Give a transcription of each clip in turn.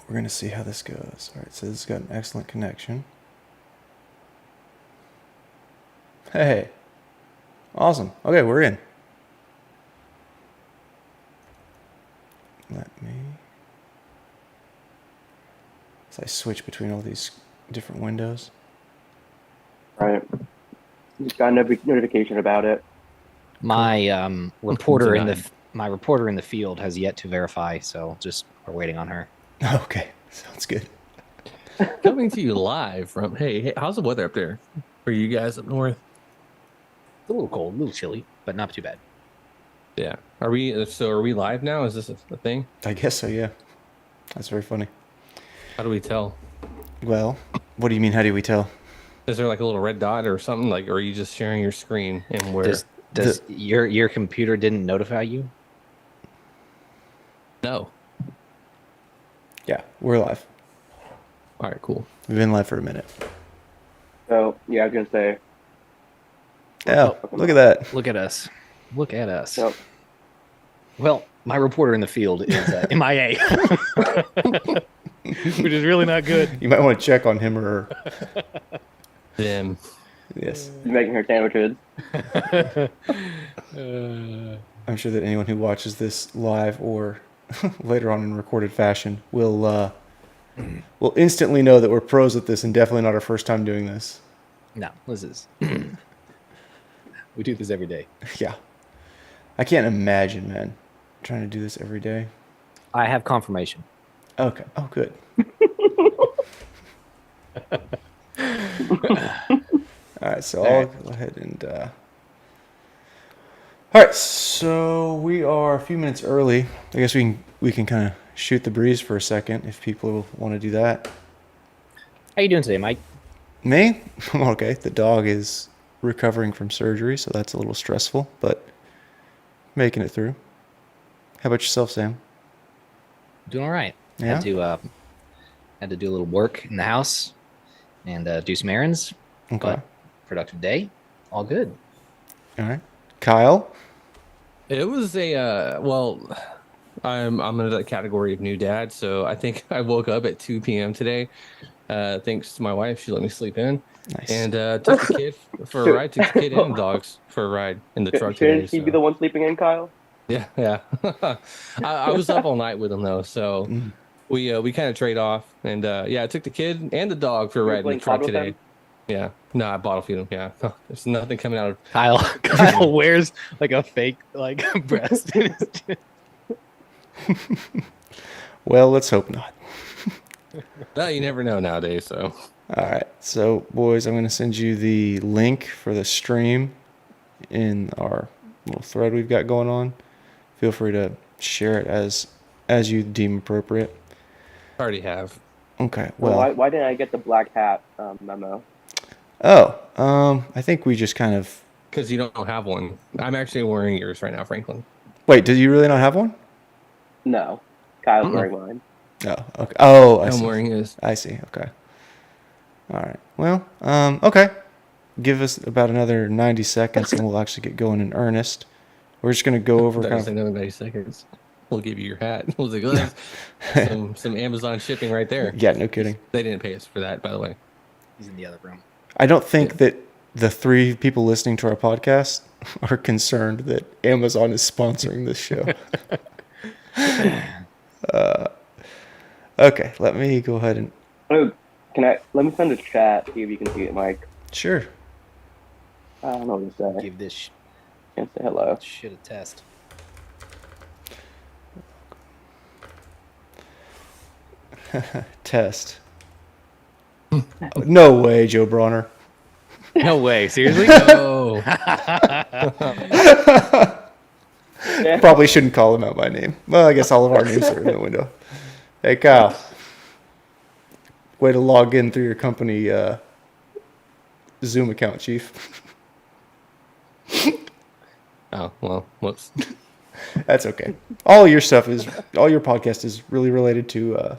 We're going to see how this goes. All right, so this has got an excellent connection. Hey. Awesome. Okay, we're in. Let me... So I switch between all these different windows. Right. Just got a notification about it. My reporter in the field has yet to verify, so we're waiting on her. Okay, sounds good. Coming to you live from hey, how's the weather up there for you guys up north? It's a little cold, a little chilly, but not too bad. Yeah. Are we live now? Is this a thing? I guess so, yeah. That's very funny. How do we tell? Well, what do you mean, how do we tell? Is there like a little red dot or something, like, or are you just sharing your screen and where? Does your computer didn't notify you? No. Yeah, we're live. All right, cool. We've been live for a minute. So, yeah, I was going to say. Oh, look at that. Look at us. Look at us. Yep. Well, my reporter in the field is MIA. Which is really not good. You might want to check on him or her. Them. Yes. She's making her sandwiches. I'm sure that anyone who watches this live or later on in recorded fashion will instantly know that we're pros at this and definitely not our first time doing this. No, this is... We do this every day. Yeah. I can't imagine, man, trying to do this every day. I have confirmation. Okay. Oh, good. All right, so I'll go ahead and... All right, so we are a few minutes early. I guess we can kind of shoot the breeze for a second if people want to do that. How you doing today, Mike? Me? I'm okay. The dog is recovering from surgery, so that's a little stressful, but making it through. How about yourself, Sam? Doing all right. Yeah? Had to do a little work in the house and do some errands. Okay. But productive day. All good. All right. Kyle? It was I'm in the category of new dad, so I think I woke up at 2 p.m. today. Thanks to my wife, she let me sleep in. Nice. And took the kid for a ride. Took the kid and the dogs for a ride in the truck today. Shouldn't he be the one sleeping in, Kyle? Yeah. I was up all night with him though, so we kind of trade off. And I took the kid and the dog for a ride in the truck today. Yeah. No, I bottle feed him. Yeah. There's nothing coming out of Kyle wears like a fake breast in his chin. Well, let's hope not. No, you never know nowadays, so. All right. So, boys, I'm going to send you the link for the stream in our little thread we've got going on. Feel free to share it as you deem appropriate. I already have. Okay. Well, why didn't I get the black hat memo? Oh, I think we just kind of... Because you don't have one. I'm actually wearing yours right now, Franklin. Wait, did you really not have one? No. Kyle's wearing mine. Oh, okay. Oh, I see. I'm wearing his. I see. Okay. All right. Well, okay. Give us about another 90 seconds and we'll actually get going in earnest. We're just going to go over another 90 seconds. We'll give you your hat. We'll say, some Amazon shipping right there. Yeah, no kidding. They didn't pay us for that, by the way. He's in the other room. I don't think that the 3 people listening to our podcast are concerned that Amazon is sponsoring this show. Okay, let me go ahead and... Oh, let me send a chat, see if you can see it, Mike. Sure. I don't know what to say. Give this Can't say hello. shit a test. Test. No way, Joe Bronner. No way. Seriously? No. Probably shouldn't call him out by name. Well, I guess all of our names are in the window. Hey, Kyle. Way to log in through your company Zoom account, Chief. Oh, well, whoops. That's okay. All your podcast is really related to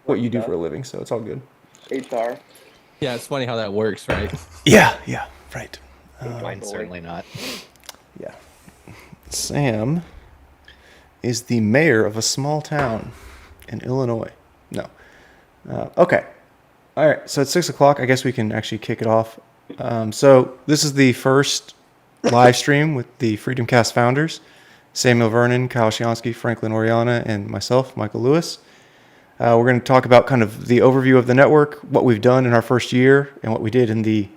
what you do for a living, so it's all good. HR. Yeah, it's funny how that works, right? Yeah, right. Mine's certainly not. Yeah. Sam is the mayor of a small town in Illinois. Okay. All right. So it's 6 o'clock. I guess we can actually kick it off. So this is the first live stream with the FreedomCast founders, Samuel Vernon, Kyle Shiansky, Franklin Oriana, and myself, Michael Lewis. We're going to talk about kind of the overview of the network, what we've done in our first year, and what we did in the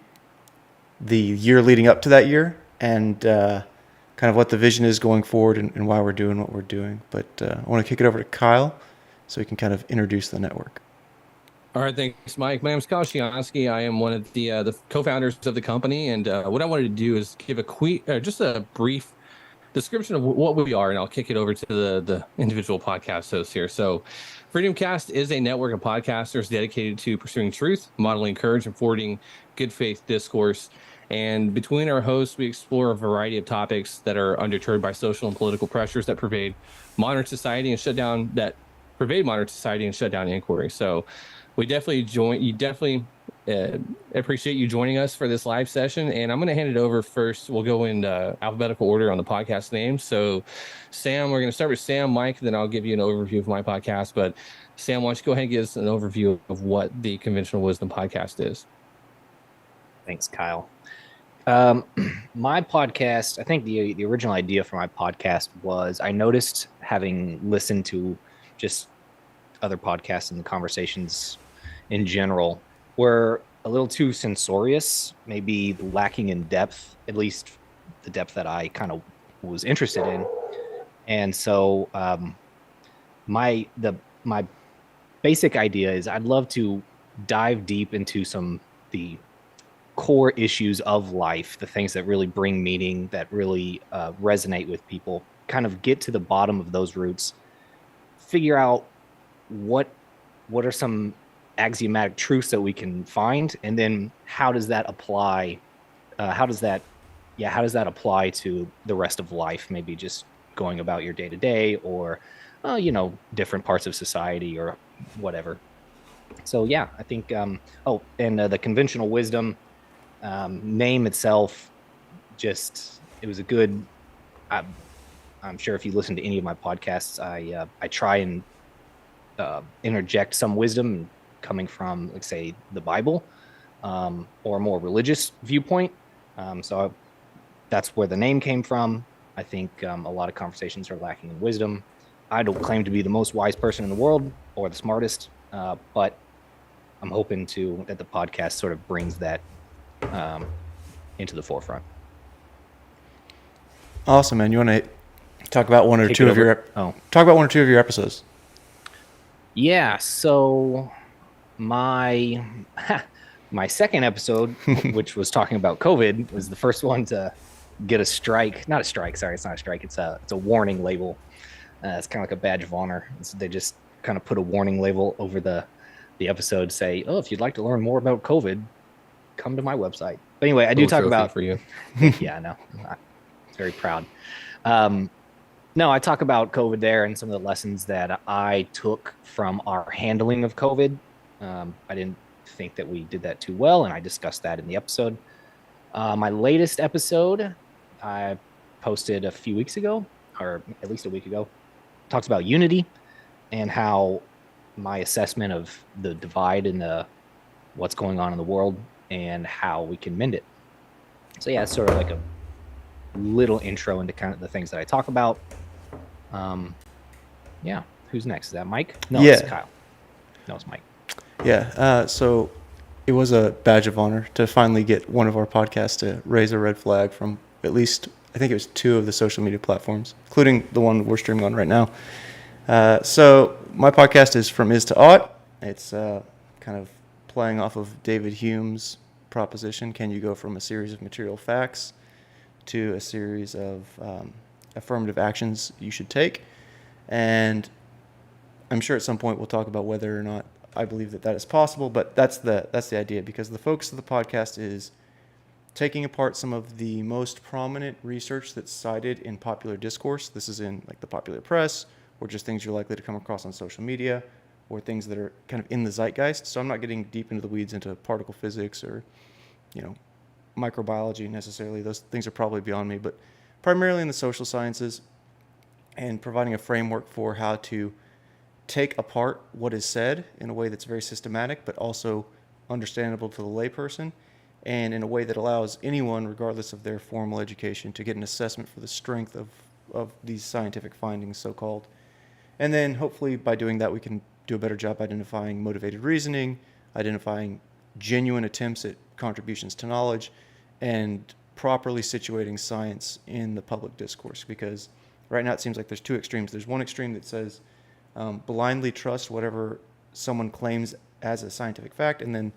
year leading up to that year, and kind of what the vision is going forward and why we're doing what we're doing. But I want to kick it over to Kyle so he can kind of introduce the network. All right, thanks, Mike. My name is Kyle Shiansky. I am one of the co-founders of the company, and what I wanted to do is give just a brief description of what we are, and I'll kick it over to the individual podcast hosts here. So, FreedomCast is a network of podcasters dedicated to pursuing truth, modeling courage, and forwarding good faith discourse. And between our hosts, we explore a variety of topics that are undeterred by social and political pressures that pervade modern society and shut down inquiry. So we definitely appreciate you joining us for this live session. And I'm going to hand it over first. We'll go in alphabetical order on the podcast names. So Sam, we're going to start with Sam, Mike, then I'll give you an overview of my podcast. But Sam, why don't you go ahead and give us an overview of what the Conventional Wisdom podcast is? Thanks, Kyle. My podcast, I think the original idea for my podcast was I noticed, having listened to just other podcasts and the conversations in general, were a little too censorious, maybe lacking in depth, at least the depth that I kind of was interested in. And so my basic idea is I'd love to dive deep into the core issues of life, the things that really bring meaning, that really resonate with people, kind of get to the bottom of those roots, figure out what are some axiomatic truths that we can find, and then how does that apply apply to the rest of life, maybe just going about your day-to-day, or different parts of society or whatever. So yeah, I think the Conventional Wisdom name itself, it was a good, I'm sure if you listen to any of my podcasts, I try and interject some wisdom coming from, like, say, the Bible, or a more religious viewpoint. So that's where the name came from. I think a lot of conversations are lacking in wisdom. I don't claim to be the most wise person in the world or the smartest, but I'm hoping that the podcast sort of brings that into the forefront. Awesome, man. You want to talk about one or two of your episodes? Yeah. So my second episode, which was talking about COVID, was the first one to get a strike. Not a strike. Sorry, it's not a strike. It's a warning label. It's kind of like a badge of honor. They just kind of put a warning label over the episode, say, "Oh, if you'd like to learn more about COVID, come to my website." But anyway, I do talk about for you. Yeah, I know. I'm very proud. No, I talk about COVID there and some of the lessons that I took from our handling of COVID. I didn't think that we did that too well, and I discussed that in the episode. My latest episode I posted a few weeks ago, or at least a week ago, talks about unity and how my assessment of the divide in what's going on in the world and how we can mend it. So yeah, it's sort of like a little intro into kind of the things that I talk about. Yeah, who's next? Is that Mike? No, yeah. It's Kyle. No, it's Mike. Yeah, so it was a badge of honor to finally get one of our podcasts to raise a red flag from at least, I think it was 2 of the social media platforms, including the one we're streaming on right now. So my podcast is From Is to Ought. It's kind of playing off of David Hume's proposition: can you go from a series of material facts to a series of affirmative actions you should take? And I'm sure at some point we'll talk about whether or not I believe that is possible, but that's the idea, because the focus of the podcast is taking apart some of the most prominent research that's cited in popular discourse. This is in like the popular press, or just things you're likely to come across on social media, or things that are kind of in the zeitgeist. So I'm not getting deep into the weeds into particle physics or, microbiology necessarily. Those things are probably beyond me, but primarily in the social sciences, and providing a framework for how to take apart what is said in a way that's very systematic, but also understandable to the layperson, and in a way that allows anyone, regardless of their formal education, to get an assessment for the strength of these scientific findings, so-called. And then hopefully by doing that, we can do a better job identifying motivated reasoning, identifying genuine attempts at contributions to knowledge, and properly situating science in the public discourse. Because right now it seems like there's two extremes. There's one extreme that says blindly trust whatever someone claims as a scientific fact, and then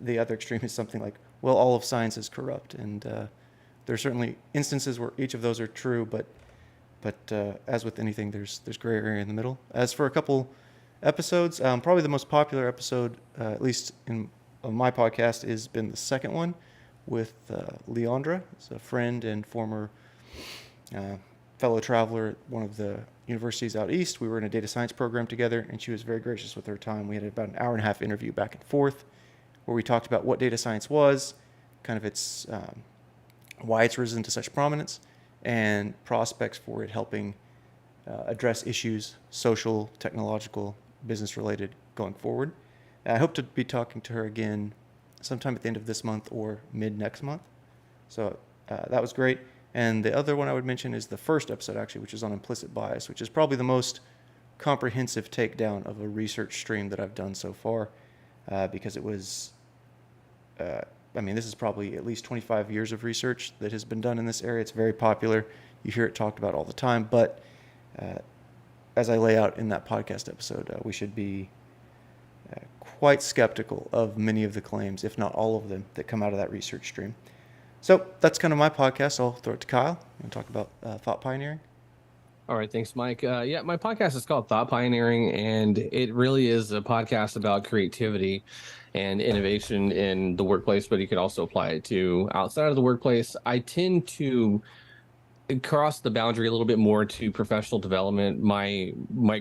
the other extreme is something like, well, all of science is corrupt. And there are certainly instances where each of those are true, but as with anything, there's gray area in the middle. As for a couple episodes, probably the most popular episode, at least in my podcast, has been the second one with Leandra. It's a friend and former fellow traveler at one of the universities out east. We were in a data science program together, and she was very gracious with her time. We had about an hour and a half interview back and forth where we talked about what data science was, kind of its why it's risen to such prominence, and prospects for it helping address issues, social, technological, business-related, going forward. I hope to be talking to her again sometime at the end of this month or mid-next month. So that was great. And the other one I would mention is the first episode, actually, which is on implicit bias, which is probably the most comprehensive takedown of a research stream that I've done so far, because it was... this is probably at least 25 years of research that has been done in this area. It's very popular. You hear it talked about all the time. But as I lay out in that podcast episode, we should be quite skeptical of many of the claims, if not all of them, that come out of that research stream. So that's kind of my podcast. I'll throw it to Kyle and talk about thought pioneering. All right. Thanks, Mike. My podcast is called Thought Pioneering, and it really is a podcast about creativity and innovation in the workplace, but you could also apply it to outside of the workplace. I tend to cross the boundary a little bit more to professional development. My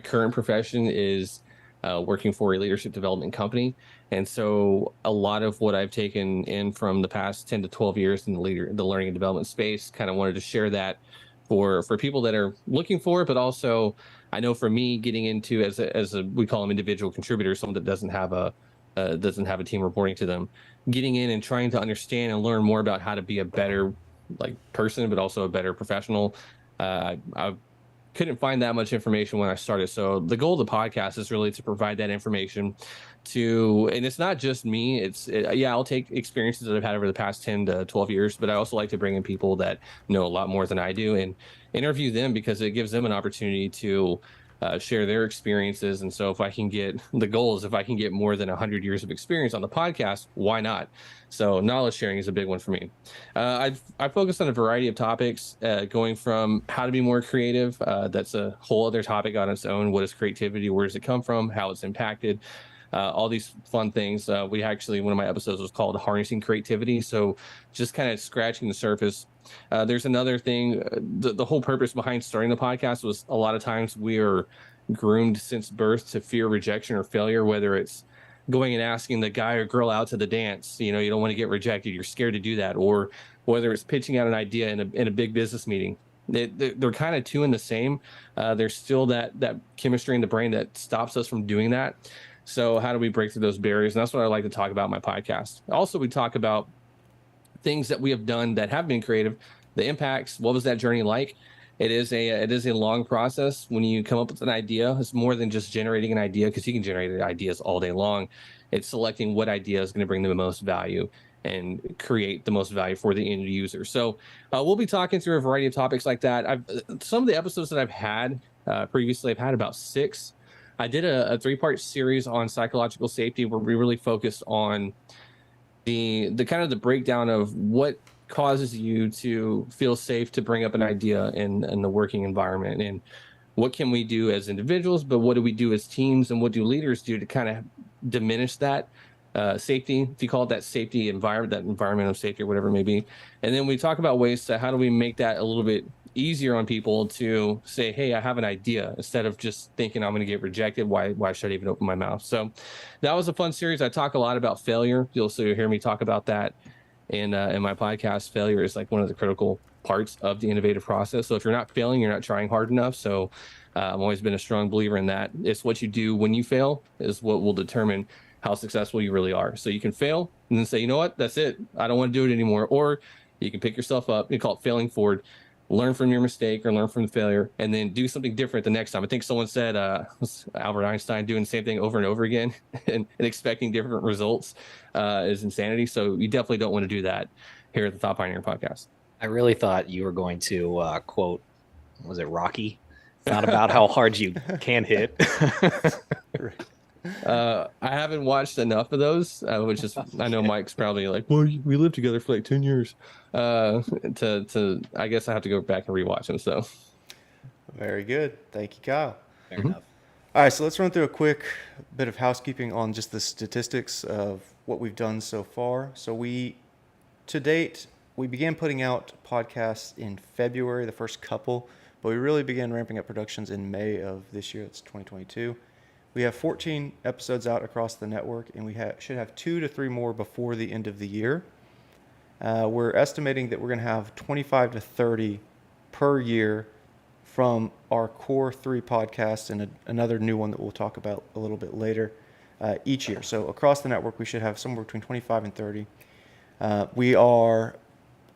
current profession is working for a leadership development company. And so a lot of what I've taken in from the past 10 to 12 years in the learning and development space, kind of wanted to share that for people that are looking for it, but also I know for me getting into as a we call them individual contributors, someone that doesn't have a team reporting to them, getting in and trying to understand and learn more about how to be a better person, but also a better professional. I couldn't find that much information when I started. So the goal of the podcast is really to provide that information and it's not just me. I'll take experiences that I've had over the past 10 to 12 years, but I also like to bring in people that know a lot more than I do and interview them because it gives them an opportunity to share their experiences. And so if I can get more than 100 years of experience on the podcast, why not? So knowledge sharing is a big one for me. I focused on a variety of topics, going from how to be more creative. That's a whole other topic on its own. What is creativity? Where does it come from? How it's impacted? All these fun things. One of my episodes was called Harnessing Creativity. So just kind of scratching the surface. There's another thing. The whole purpose behind starting the podcast was a lot of times we are groomed since birth to fear rejection or failure, whether it's going and asking the guy or girl out to the dance. You don't want to get rejected. You're scared to do that. Or whether it's pitching out an idea in a big business meeting. They're kind of two in the same. There's still that chemistry in the brain that stops us from doing that. So how do we break through those barriers? And that's what I like to talk about in my podcast. Also, we talk about things that we have done that have been creative, the impacts. What was that journey like? It is a long process. When you come up with an idea, it's more than just generating an idea, because you can generate ideas all day long. It's selecting what idea is going to bring the most value and create the most value for the end user. So we'll be talking through a variety of topics like that. Some of the episodes that I've had previously, I've had about 6. I did a 3-part series on psychological safety where we really focused on the kind of the breakdown of what causes you to feel safe to bring up an idea in the working environment, and what can we do as individuals, but what do we do as teams, and what do leaders do to kind of diminish that safety, if you call it that safety environment, that environment of safety or whatever it may be. And then we talk about ways to how do we make that a little bit easier on people to say, hey, I have an idea, instead of just thinking I'm going to get rejected. Why should I even open my mouth? So that was a fun series. I talk a lot about failure. You'll hear me talk about that. And in my podcast, failure is like one of the critical parts of the innovative process. So if you're not failing, you're not trying hard enough. So I've always been a strong believer in that. It's what you do when you fail is what will determine how successful you really are. So you can fail and then say, you know what, that's it. I don't want to do it anymore. Or you can pick yourself up. You call it failing forward. Learn from your mistake or learn from the failure, and then do something different the next time. I think someone said was Albert Einstein, doing the same thing over and over again and expecting different results is insanity. So you definitely don't want to do that here at the Thought Pioneer podcast. I really thought you were going to quote, was it Rocky? It's not about how hard you can hit. I haven't watched enough of those, which is, I know Mike's probably like, well, we lived together for like 10 years. I guess I have to go back and rewatch them. So Very good. Thank you, Kyle. Fair enough. All right, so let's run through a quick bit of housekeeping on just the statistics of what we've done so far. So to date, we began putting out podcasts in February, the first couple, but we really began ramping up productions in May of this year. It's 2022. We have 14 episodes out across the network, and we should have 2 to 3 more before the end of the year. We're estimating that we're going to have 25 to 30 per year from our core 3 podcasts and another new one that we'll talk about a little bit later each year. So across the network, we should have somewhere between 25 and 30. We are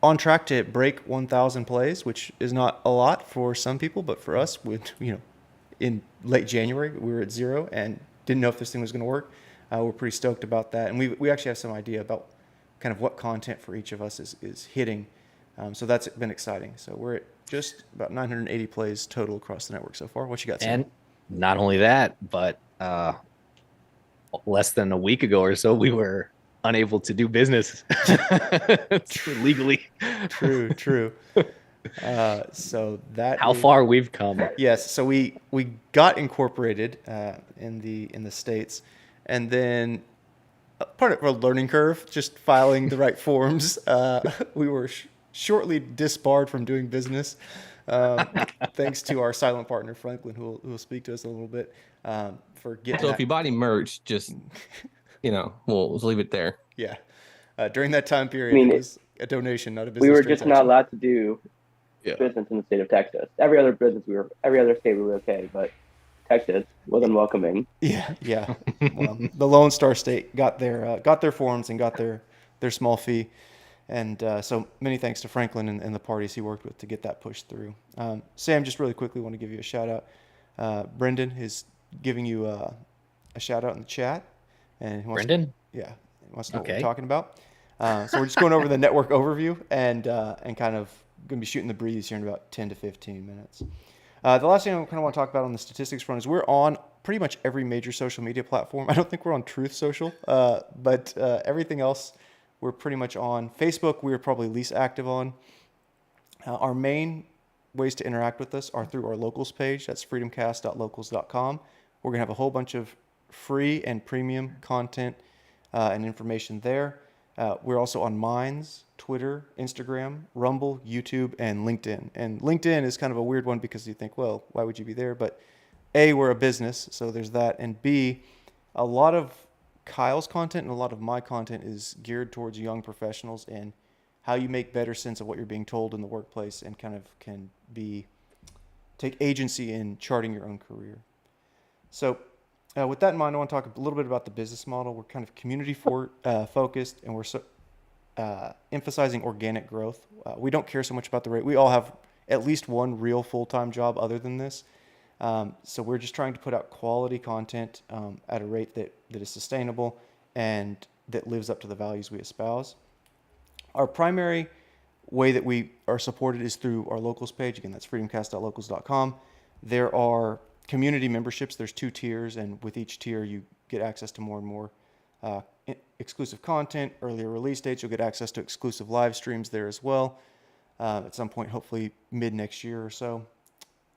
on track to break 1,000 plays, which is not a lot for some people, but for us, in late January, we were at 0 and didn't know if this thing was going to work. We're pretty stoked about that. And we actually have some idea about kind of what content for each of us is hitting. So that's been exciting. So we're at just about 980 plays total across the network so far. What you got, Sam? And not only that, but less than a week ago or so, we were unable to do business legally. True. So that How far we've come. Yes. So we got incorporated in the States, and then part of a learning curve, just filing the right forms. We were shortly disbarred from doing business, thanks to our silent partner Franklin, who will speak to us a little bit for getting. So if you bought any merch, just we'll leave it there. Yeah. During that time period, it was a donation, not a business. We were just transaction. not allowed to do business in the state of Texas. Every other state we were okay, but Texas wasn't welcoming. Yeah. Well, the Lone Star State got their forms and got their small fee, and so many thanks to Franklin and the parties he worked with to get that pushed through. Sam, just really quickly want to give you a shout out. Brendan is giving you a shout out in the chat, and he wants Brendan? He wants to know what we're talking about. So we're just going over the network overview and kind of going to be shooting the breeze here in about 10 to 15 minutes. The last thing I kind of want to talk about on the statistics front is we're on pretty much every major social media platform. I don't think we're on Truth Social, but everything else we're pretty much on. Facebook, we're probably least active on. Our main ways to interact with us are through our locals page. That's freedomcast.locals.com. We're going to have a whole bunch of free and premium content and information there. We're also on Minds, Twitter, Instagram, Rumble, YouTube, and LinkedIn. And LinkedIn is kind of a weird one because you think, well, why would you be there? But A, we're a business, so there's that. And B, a lot of Kyle's content and a lot of my content is geared towards young professionals and how you make better sense of what you're being told in the workplace and kind of can take agency in charting your own career. So with that in mind, I want to talk a little bit about the business model. We're kind of community focused, and we're emphasizing organic growth. We don't care so much about the rate. We all have at least one real full-time job other than this. So we're just trying to put out quality content at a rate that is sustainable and that lives up to the values we espouse. Our primary way that we are supported is through our locals page. Again, that's freedomcast.locals.com. There are community memberships. There's 2 tiers, and with each tier you get access to more and more exclusive content, earlier release dates. You'll get access to exclusive live streams there as well at some point, hopefully mid next year or so.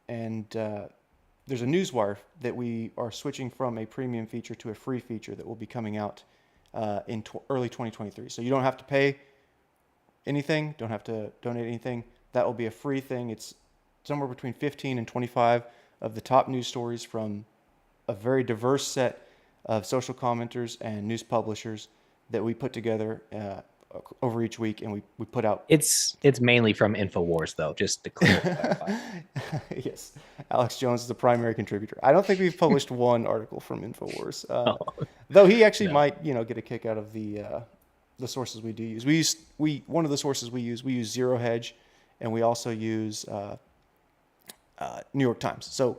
And there's a newswire that we are switching from a premium feature to a free feature that will be coming out in early 2023. So you don't have to pay anything, don't have to donate anything. That will be a free thing. It's somewhere between 15 and 25 of the top news stories from a very diverse set of social commenters and news publishers that we put together over each week, and we put out. It's mainly from Infowars, though, just to clarify. Yes, Alex Jones is the primary contributor. I don't think we've published one article from Infowars, though he actually might, get a kick out of the sources we do use. One of the sources we use Zero Hedge, and we also use New York Times. So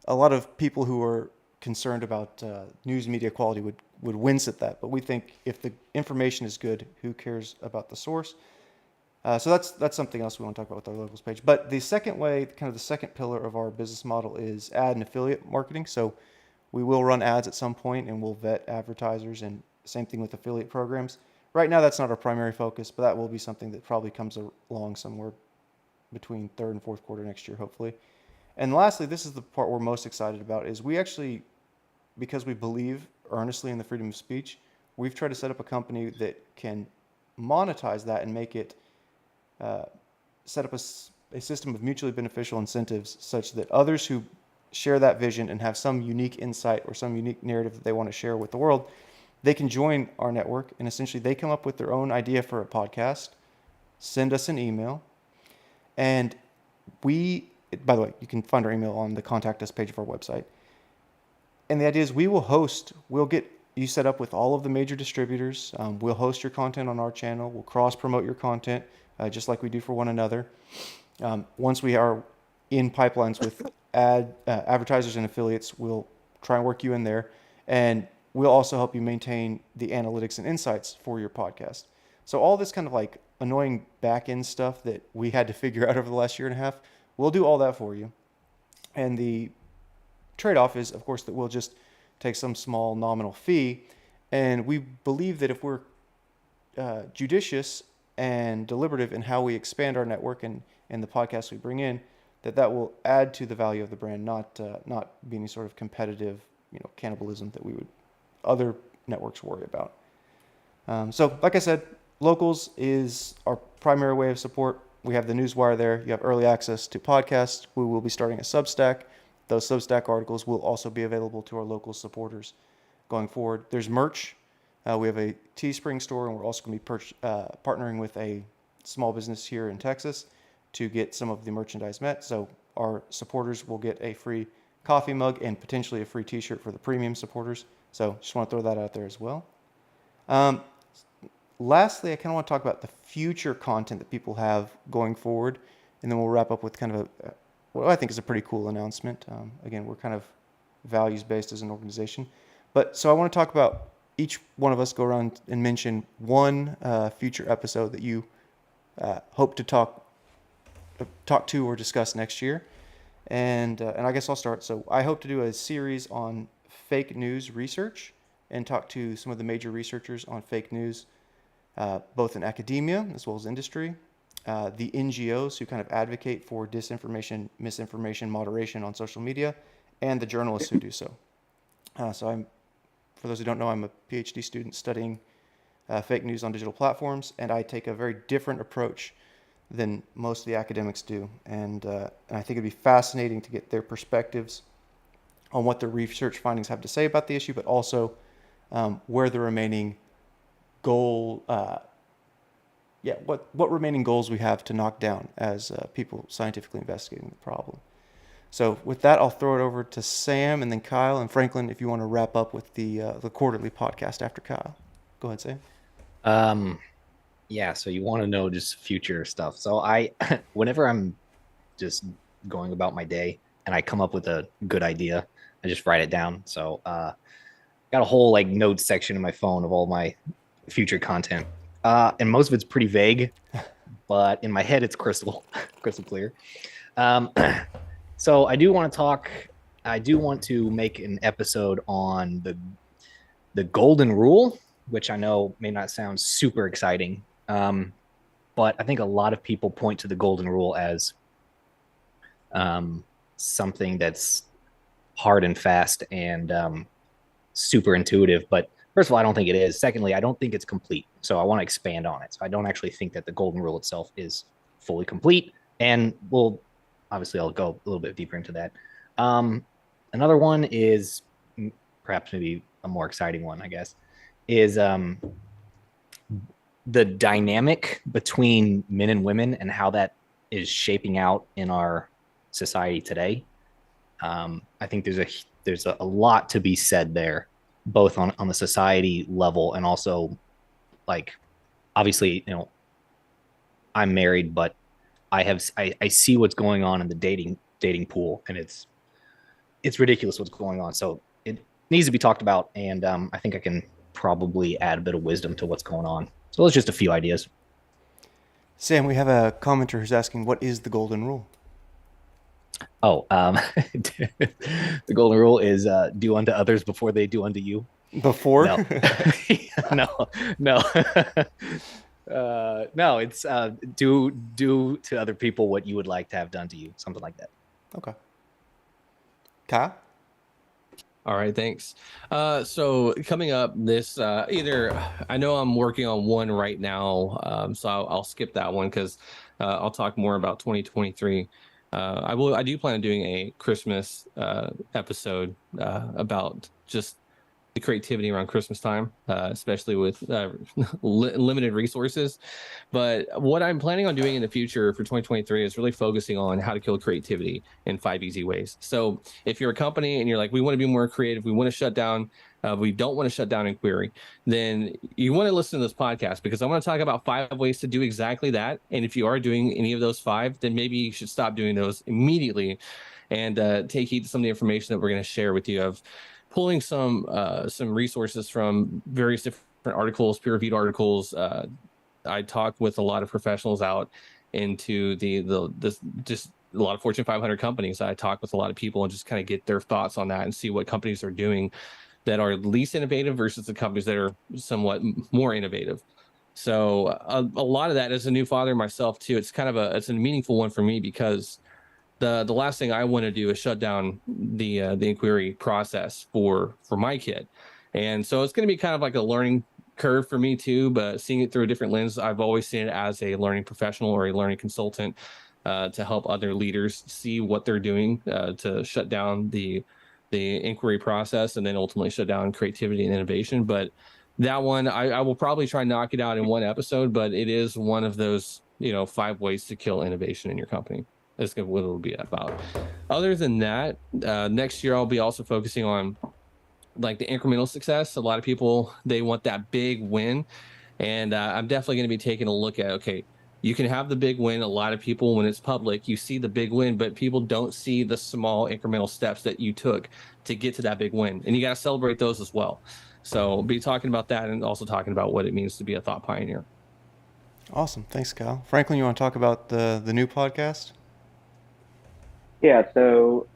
a lot of people who are concerned about news media quality would wince at that, but we think if the information is good, who cares about the source? So that's something else we want to talk about with our locals page. But the second way, kind of the second pillar of our business model, is ad and affiliate marketing. So we will run ads at some point, and we'll vet advertisers, and same thing with affiliate programs. Right now, that's not our primary focus, but that will be something that probably comes along somewhere between third and fourth quarter next year, hopefully. And lastly, this is the part we're most excited about, is we actually, because we believe earnestly in the freedom of speech, we've tried to set up a company that can monetize that and make it set up a system of mutually beneficial incentives such that others who share that vision and have some unique insight or some unique narrative that they want to share with the world, they can join our network, and essentially they come up with their own idea for a podcast, send us an email, and by the way, you can find our email on the contact us page of our website. And the idea is we'll get you set up with all of the major distributors. We'll host your content on our channel. We'll cross-promote your content, just like we do for one another. Once we are in pipelines with advertisers and affiliates, we'll try and work you in there. And we'll also help you maintain the analytics and insights for your podcast. So all this kind of like annoying back-end stuff that we had to figure out over the last year and a half, we'll do all that for you. And the trade-off is, of course, that we'll just take some small nominal fee. And we believe that if we're judicious and deliberative in how we expand our network and the podcasts we bring in, that will add to the value of the brand, not be any sort of competitive, cannibalism that other networks worry about. So like I said, Locals is our primary way of support. We have the newswire there. You have early access to podcasts. We will be starting a Substack. Those Substack articles will also be available to our local supporters going forward. There's merch. We have a Teespring store, and we're also going to be partnering with a small business here in Texas to get some of the merchandise met. So our supporters will get a free coffee mug and potentially a free T-shirt for the premium supporters. So just want to throw that out there as well. Lastly, I kind of want to talk about the future content that people have going forward, and then we'll wrap up with kind of what I think is a pretty cool announcement. Again, we're kind of values-based as an organization. So I want to talk about each one of us go around and mention one future episode that you hope to talk to or discuss next year. And I guess I'll start. So I hope to do a series on fake news research and talk to some of the major researchers on fake news, both in academia as well as industry, the NGOs who kind of advocate for disinformation, misinformation, moderation on social media, and the journalists who do so. For those who don't know, I'm a PhD student studying fake news on digital platforms, and I take a very different approach than most of the academics do. And I think it'd be fascinating to get their perspectives on what the research findings have to say about the issue, but also where the remaining what remaining goals we have to knock down as people scientifically investigating the problem. So with that, I'll throw it over to Sam and then Kyle and Franklin if you want to wrap up with the quarterly podcast after Kyle. Go ahead, Sam. Yeah, so you want to know just future stuff. So whenever I'm just going about my day and I come up with a good idea, I just write it down. So got a whole notes section in my phone of all my future content. And most of it's pretty vague, but in my head it's crystal clear. So I do want to make an episode on the golden rule, which I know may not sound super exciting. But I think a lot of people point to the golden rule as something that's hard and fast and super intuitive. But first of all, I don't think it is. Secondly, I don't think it's complete. So I want to expand on it. So I don't actually think that the golden rule itself is fully complete. And obviously I'll go a little bit deeper into that. Another one is perhaps maybe a more exciting one, I guess, is the dynamic between men and women and how that is shaping out in our society today. I think there's a lot to be said there, both on the society level and also like obviously, I'm married, but I see what's going on in the dating pool, and it's ridiculous what's going on. So it needs to be talked about, and I think I can probably add a bit of wisdom to what's going on. So it's just a few ideas. Sam, we have a commenter who's asking, what is the golden rule? Oh, the golden rule is do unto others before they do unto you. Before? No, no. No, it's do to other people what you would like to have done to you, something like that. Okay. Kyle? All right, thanks. So coming up, this either I know I'm working on one right now, so I'll skip that one because I'll talk more about 2023. I do plan on doing a Christmas episode about just the creativity around Christmas time, especially with limited resources. But what I'm planning on doing in the future for 2023 is really focusing on how to kill creativity in 5 easy ways. So if you're a company and you're like, we want to be more creative, we want to shut down, we don't want to shut down inquiry, then you want to listen to this podcast because I want to talk about 5 ways to do exactly that. And if you are doing any of those 5, then maybe you should stop doing those immediately and take heed to some of the information that we're going to share with you of pulling some resources from various different articles, peer-reviewed articles. I talked with a lot of professionals out into this just a lot of Fortune 500 companies. I talk with a lot of people and just kind of get their thoughts on that and see what companies are doing that are least innovative versus the companies that are somewhat more innovative. So a lot of that, as a new father myself too, it's a meaningful one for me because the last thing I want to do is shut down the inquiry process for my kid. And so it's going to be kind of like a learning curve for me too, but seeing it through a different lens. I've always seen it as a learning professional or a learning consultant to help other leaders see what they're doing to shut down the inquiry process and then ultimately shut down creativity and innovation. But that one, I will probably try and knock it out in one episode, but it is one of those 5 ways to kill innovation in your company. That's what it'll be about. Other than that, next year I'll be also focusing on like the incremental success. A lot of people, they want that big win. And I'm definitely going to be taking a look at, okay, you can have the big win. A lot of people, when it's public, you see the big win, but people don't see the small incremental steps that you took to get to that big win. And you got to celebrate those as well. So I'll be talking about that and also talking about what it means to be a thought pioneer. Awesome. Thanks, Kyle. Franklin, you want to talk about the new podcast? Yeah, so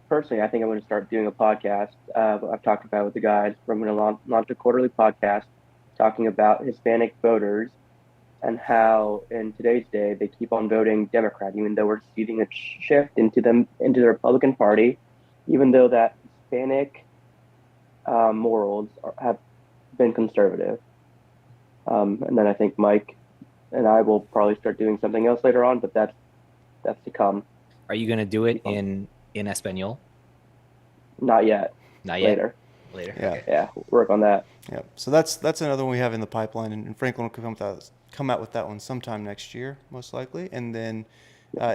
personally, I think I'm going to start doing a podcast. I've talked about with the guys. I'm going to launch a quarterly podcast talking about Hispanic voters and how in today's day they keep on voting Democrat, even though we're seeing a shift into the Republican Party, even though that Hispanic morals have been conservative. And then I think Mike and I will probably start doing something else later on, but that's to come. Are you going to do it in Espanol? Not yet. Not yet. Later. Yeah. Okay. Yeah, work on that. Yeah. So that's another one we have in the pipeline, and Franklin will come out with that one sometime next year, most likely. And then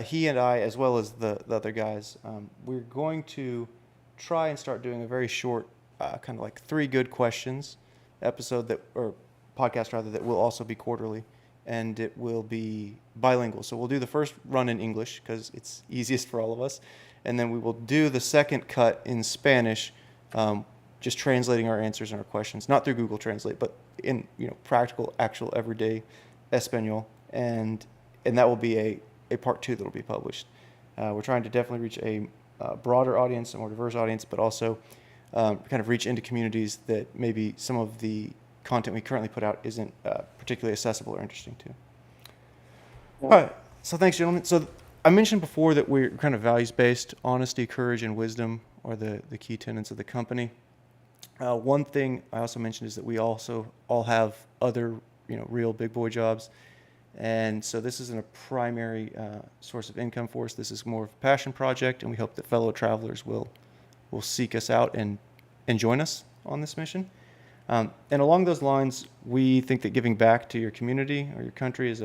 he and I, as well as the other guys, we're going to try and start doing a very short, kind of like 3 good questions episode podcast rather, that will also be quarterly, and it will be bilingual. So we'll do the first run in English because it's easiest for all of us, and then we will do the second cut in Spanish, just translating our answers and our questions, not through Google Translate, but in practical, actual, everyday Espanol, and that will be a part 2 that will be published. We're trying to definitely reach a broader audience, a more diverse audience, but also kind of reach into communities that maybe some of the content we currently put out isn't particularly accessible or interesting to. All right. So thanks, gentlemen. So I mentioned before that we're kind of values-based. Honesty, courage, and wisdom are the key tenets of the company. One thing I also mentioned is that we also all have other, real big boy jobs. And so this isn't a primary source of income for us. This is more of a passion project, and we hope that fellow travelers will seek us out and join us on this mission. And along those lines, we think that giving back to your community or your country is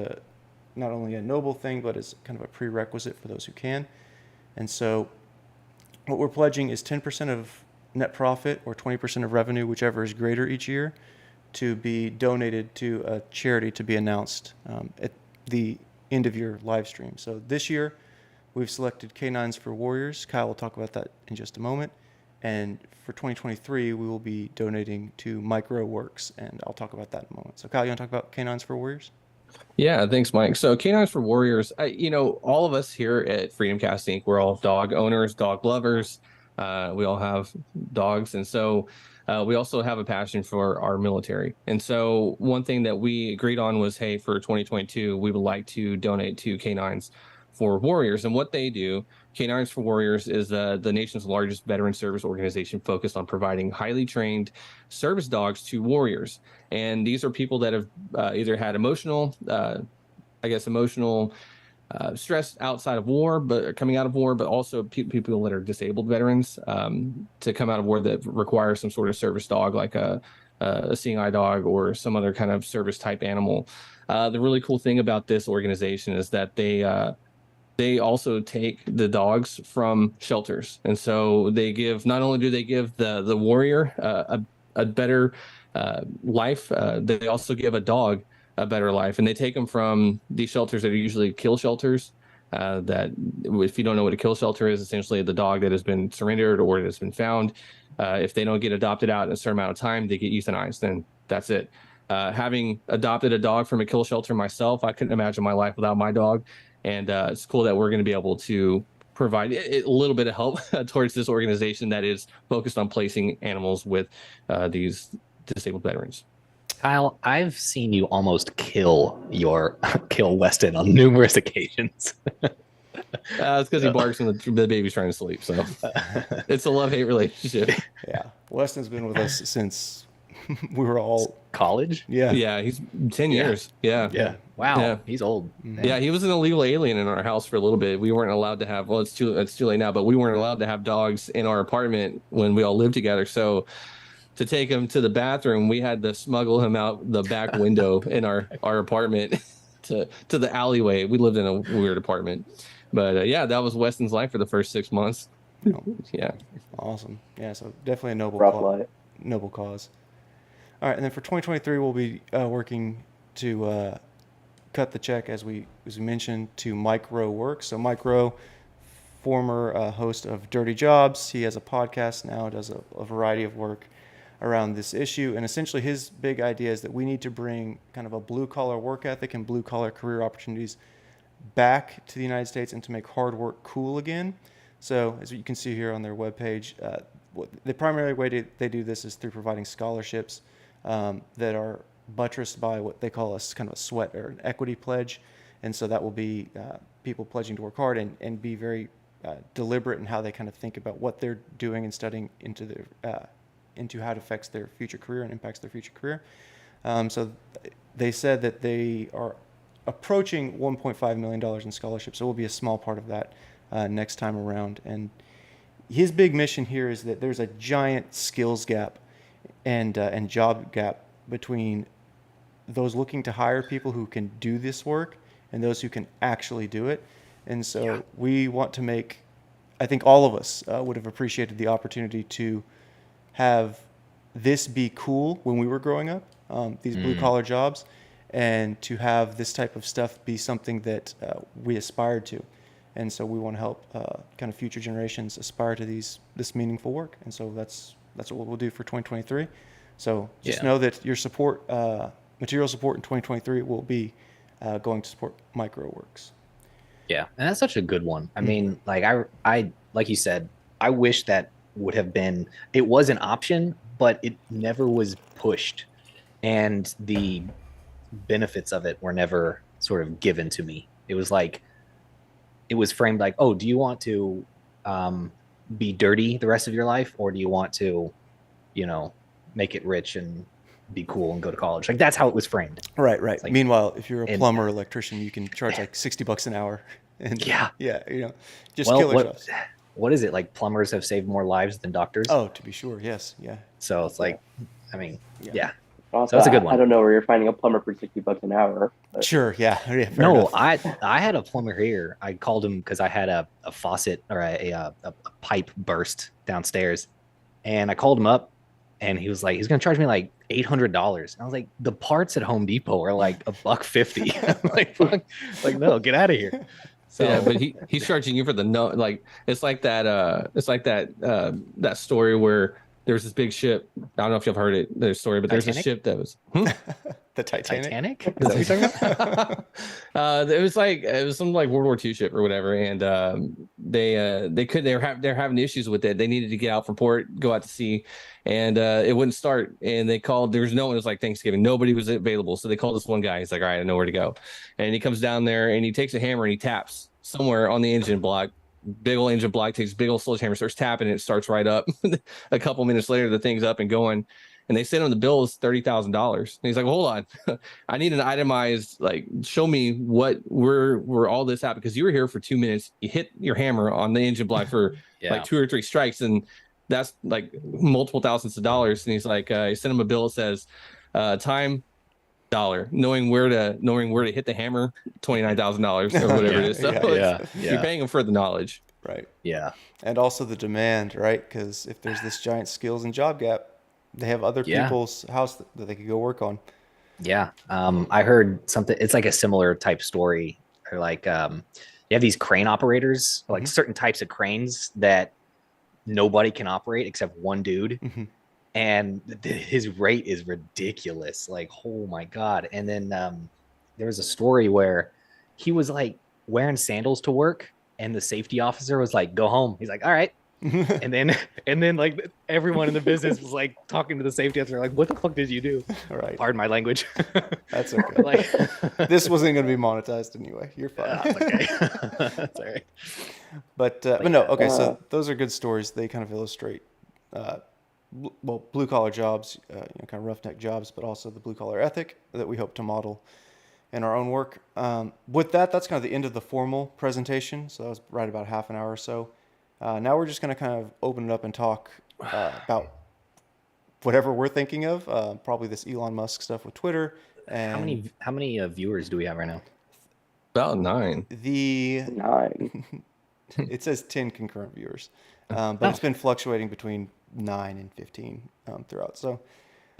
not only a noble thing, but is kind of a prerequisite for those who can. And so what we're pledging is 10% of net profit or 20% of revenue, whichever is greater each year, to be donated to a charity to be announced at the end of your live stream. So this year, we've selected Canines for Warriors. Kyle will talk about that in just a moment. And for 2023, we will be donating to Micro Works, and I'll talk about that in a moment. So Kyle, you want to talk about Canines for Warriors? Yeah, thanks, Mike. So Canines for Warriors, all of us here at FreedomCast Inc., we're all dog owners, dog lovers. We all have dogs. And so we also have a passion for our military. And so one thing that we agreed on was, hey, for 2022, we would like to donate to Canines for Warriors. And what they do, Canines for Warriors is the nation's largest veteran service organization focused on providing highly trained service dogs to warriors. And these are people that have either had emotional stress outside of war, but coming out of war, but also people that are disabled veterans to come out of war that require some sort of service dog, like a seeing eye dog or some other kind of service type animal. The really cool thing about this organization is that they also take the dogs from shelters. And so they give, not only do they give the warrior a better life, they also give a dog a better life. And they take them from these shelters that are usually kill shelters. That, if you don't know what a kill shelter is, essentially the dog that has been surrendered or that has been found. If they don't get adopted out in a certain amount of time, they get euthanized, and that's it. Having adopted a dog from a kill shelter myself, I couldn't imagine my life without my dog. And it's cool that we're going to be able to provide a little bit of help towards this organization that is focused on placing animals with these disabled veterans. Kyle, I've seen you almost kill Weston on numerous occasions. It's because he barks when the baby's trying to sleep. So it's a love-hate relationship. Yeah. Weston's been with us since we were all college. Yeah, he's 10 years. Yeah. Wow. Yeah. He's old. Yeah, he was an illegal alien in our house for a little bit. We weren't allowed to have, it's too late now, but we weren't allowed to have dogs in our apartment when we all lived together. So to take him to the bathroom, we had to smuggle him out the back window in our apartment to the alleyway. We lived in a weird apartment. But that was Weston's life for the first 6 months. Yeah. Awesome. Yeah, so definitely a noble cause. All right, and then for 2023, we'll be working to cut the check, as we mentioned, to Micro Works. So Micro, former host of Dirty Jobs, he has a podcast now, does a variety of work around this issue. And essentially his big idea is that we need to bring kind of a blue-collar work ethic and blue-collar career opportunities back to the United States and to make hard work cool again. So as you can see here on their webpage, the primary way they do this is through providing scholarships that are buttressed by what they call kind of a sweat or an equity pledge. And so that will be people pledging to work hard and be very deliberate in how they kind of think about what they're doing and studying into how it affects their future career and impacts their future career. So they said that they are approaching $1.5 million in scholarships. So it will be a small part of that next time around. And his big mission here is that there's a giant skills gap and job gap between those looking to hire people who can do this work and those who can actually do it. And so we want to make, I think all of us would have appreciated the opportunity to have this be cool when we were growing up, these blue-collar jobs, and to have this type of stuff be something that we aspired to. And so we want to help kind of future generations aspire to this meaningful work. And so that's what we'll do for 2023. So just know that your support, material support in 2023 will be going to support Micro Works. Yeah, and that's such a good one. I mean, like I like you said, I wish that would have been, it was an option, but it never was pushed. And the benefits of it were never sort of given to me. It was like, it was framed like, oh, do you want to be dirty the rest of your life? Or do you want to, make it rich and be cool and go to college? Like, that's how it was framed. Right. Like, meanwhile, if you're a plumber or electrician, you can charge like $60 an hour. And just kill yourself. What is it? Like, plumbers have saved more lives than doctors? Oh, to be sure. Yes. Yeah. So it's like, I mean, Yeah. yeah. Also, So that's a good one. I don't know where you're finding a plumber for $60 an hour. But Sure. Yeah. Fair No, enough. I had a plumber here. I called him because I had a faucet or a pipe burst downstairs, and I called him up, and he was like, he's gonna charge me like $800. And I was like, the parts at Home Depot are like $150. I'm like, fuck, like no, get out of here. So yeah, but he's charging you for the no, like it's like that that story where there's this big ship. I don't know if you've heard it, there's a story, but there's a Titanic? ship that was The Titanic. Titanic? Is that what you're talking about? it was some like World War II ship or whatever, and they're having issues with it. They needed to get out from port, go out to sea, and it wouldn't start. And they called. There was no one. It was like Thanksgiving. Nobody was available, so they called this one guy. He's like, "All right, I know where to go," and he comes down there and he takes a hammer and he taps somewhere on the engine block. Big old engine block, takes big old sledgehammer, starts tapping, and it starts right up. A couple minutes later, the thing's up and going. And they sent him the bill is $30,000. And he's like, well, hold on, I need an itemized, like, show me where all this happened, because you were here for 2 minutes. You hit your hammer on the engine block for like 2 or 3 strikes, and that's like multiple thousands of dollars. And he's like, he sent him a bill that says, time dollar, knowing where to hit the hammer, $29,000 or whatever it is. So you're paying him for the knowledge, Right. Yeah. And also the demand, right? Because if there's this giant skills and job gap, they have other people's house that they could go work on. Yeah. I heard something. It's like a similar type story. Or like, you have these crane operators, like certain types of cranes that nobody can operate except one dude. And his rate is ridiculous. Like, oh my God. And then there was a story where he was like wearing sandals to work, and the safety officer was like, go home. He's like, all right. and then like everyone in the business was like talking to the safety officer, like, what the fuck did you do? Right. Pardon my language. That's okay. Like, this wasn't going to be monetized anyway. You're fine. Okay. That's all right. But no, okay. So those are good stories. They kind of illustrate, blue collar jobs, kind of roughneck jobs, but also the blue collar ethic that we hope to model in our own work. With that, that's kind of the end of the formal presentation. So that was right about half an hour or so. Now we're just going to kind of open it up and talk about whatever we're thinking of. Probably this Elon Musk stuff with Twitter. And How many viewers do we have right now? About 9. 9. It says 10 concurrent viewers, but it's been fluctuating between 9 and 15 throughout. So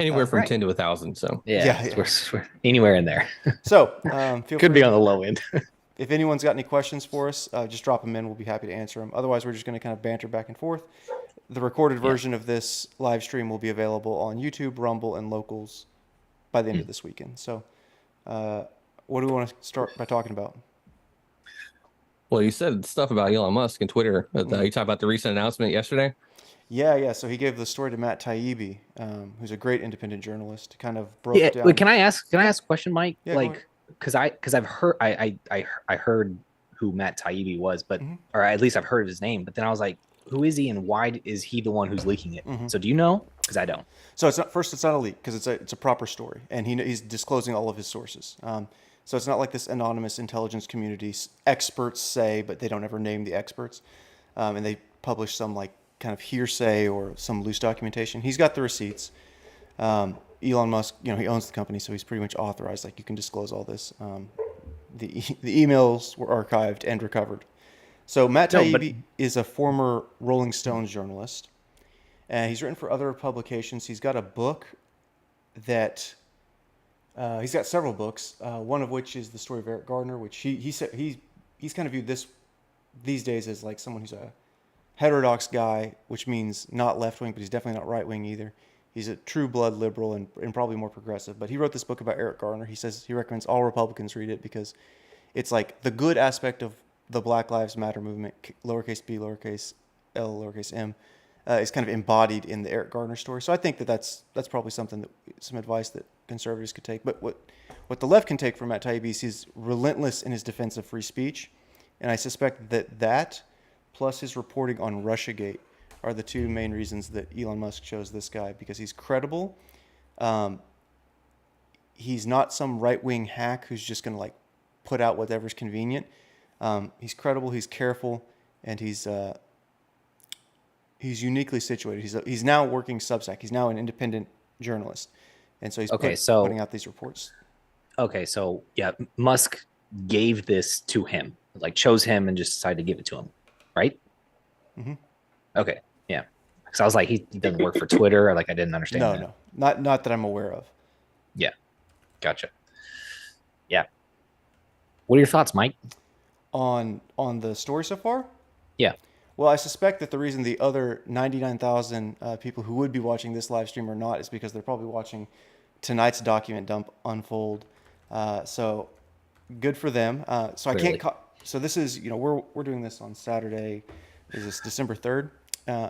anywhere from 10 to 1,000. So yeah. We're anywhere in there. So feel Could free be on the low end. If anyone's got any questions for us, just drop them in. We'll be happy to answer them. Otherwise, we're just going to kind of banter back and forth. The recorded version of this live stream will be available on YouTube, Rumble, and Locals by the end of this weekend. So what do we want to start by talking about? Well, you said stuff about Elon Musk and Twitter. You talked about the recent announcement yesterday. Yeah. So he gave the story to Matt Taibbi, who's a great independent journalist. Kind of broke down. Wait, can I ask a question, Mike? Yeah, like, because I've heard I heard who Matt Taibbi was, but or at least I've heard of his name. But then I was like, who is he, and why is he the one who's leaking it? So do you know? Because I don't. So it's not a leak, because it's a proper story, and he's disclosing all of his sources. So it's not like this anonymous intelligence community experts say, but they don't ever name the experts, and they publish some like kind of hearsay or some loose documentation. He's got the receipts. Elon Musk, he owns the company, so he's pretty much authorized. Like, you can disclose all this. The emails were archived and recovered. So Matt Taibbi is a former Rolling Stones journalist, and he's written for other publications. He's got a book that he's got several books. One of which is the story of Eric Gardner, which he said he's kind of viewed these days as like someone who's a heterodox guy, which means not left wing, but he's definitely not right wing either. He's a true blood liberal and probably more progressive. But he wrote this book about Eric Garner. He says he recommends all Republicans read it because it's like the good aspect of the Black Lives Matter movement, lowercase b, lowercase l, lowercase m, is kind of embodied in the Eric Garner story. So I think that's probably some advice that conservatives could take. But what the left can take from Matt Taibbi is he's relentless in his defense of free speech. And I suspect that plus his reporting on Russiagate are the two main reasons that Elon Musk chose this guy, because he's credible. He's not some right-wing hack who's just going to like put out whatever's convenient. He's credible, he's careful, and he's uniquely situated. He's now working Substack. He's now an independent journalist, and so he's putting out these reports. Okay, so yeah, Musk gave this to him, like chose him and just decided to give it to him, right? Mm-hmm. Okay, yeah. Because I was like, he doesn't work for Twitter. Like, I didn't understand. No, not that I'm aware of. Yeah, gotcha. Yeah. What are your thoughts, Mike? On the story so far? Yeah. Well, I suspect that the reason the other 99,000 people who would be watching this live stream are not is because they're probably watching tonight's document dump unfold. So good for them. So Clearly. I can't. So this is, we're doing this on Saturday. Is this December 3rd?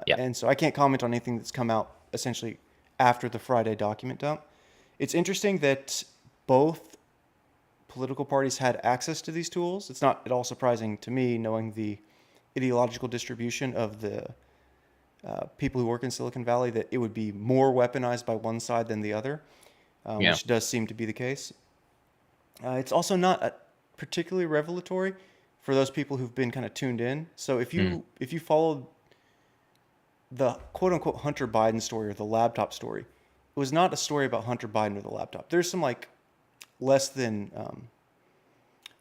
And so I can't comment on anything that's come out essentially after the Friday document dump. It's interesting that both political parties had access to these tools. It's not at all surprising to me, knowing the ideological distribution of the people who work in Silicon Valley, that it would be more weaponized by one side than the other, which does seem to be the case. It's also not particularly revelatory for those people who've been kind of tuned in. So if you followed the quote unquote Hunter Biden story or the laptop story, it was not a story about Hunter Biden or the laptop. There's some like less than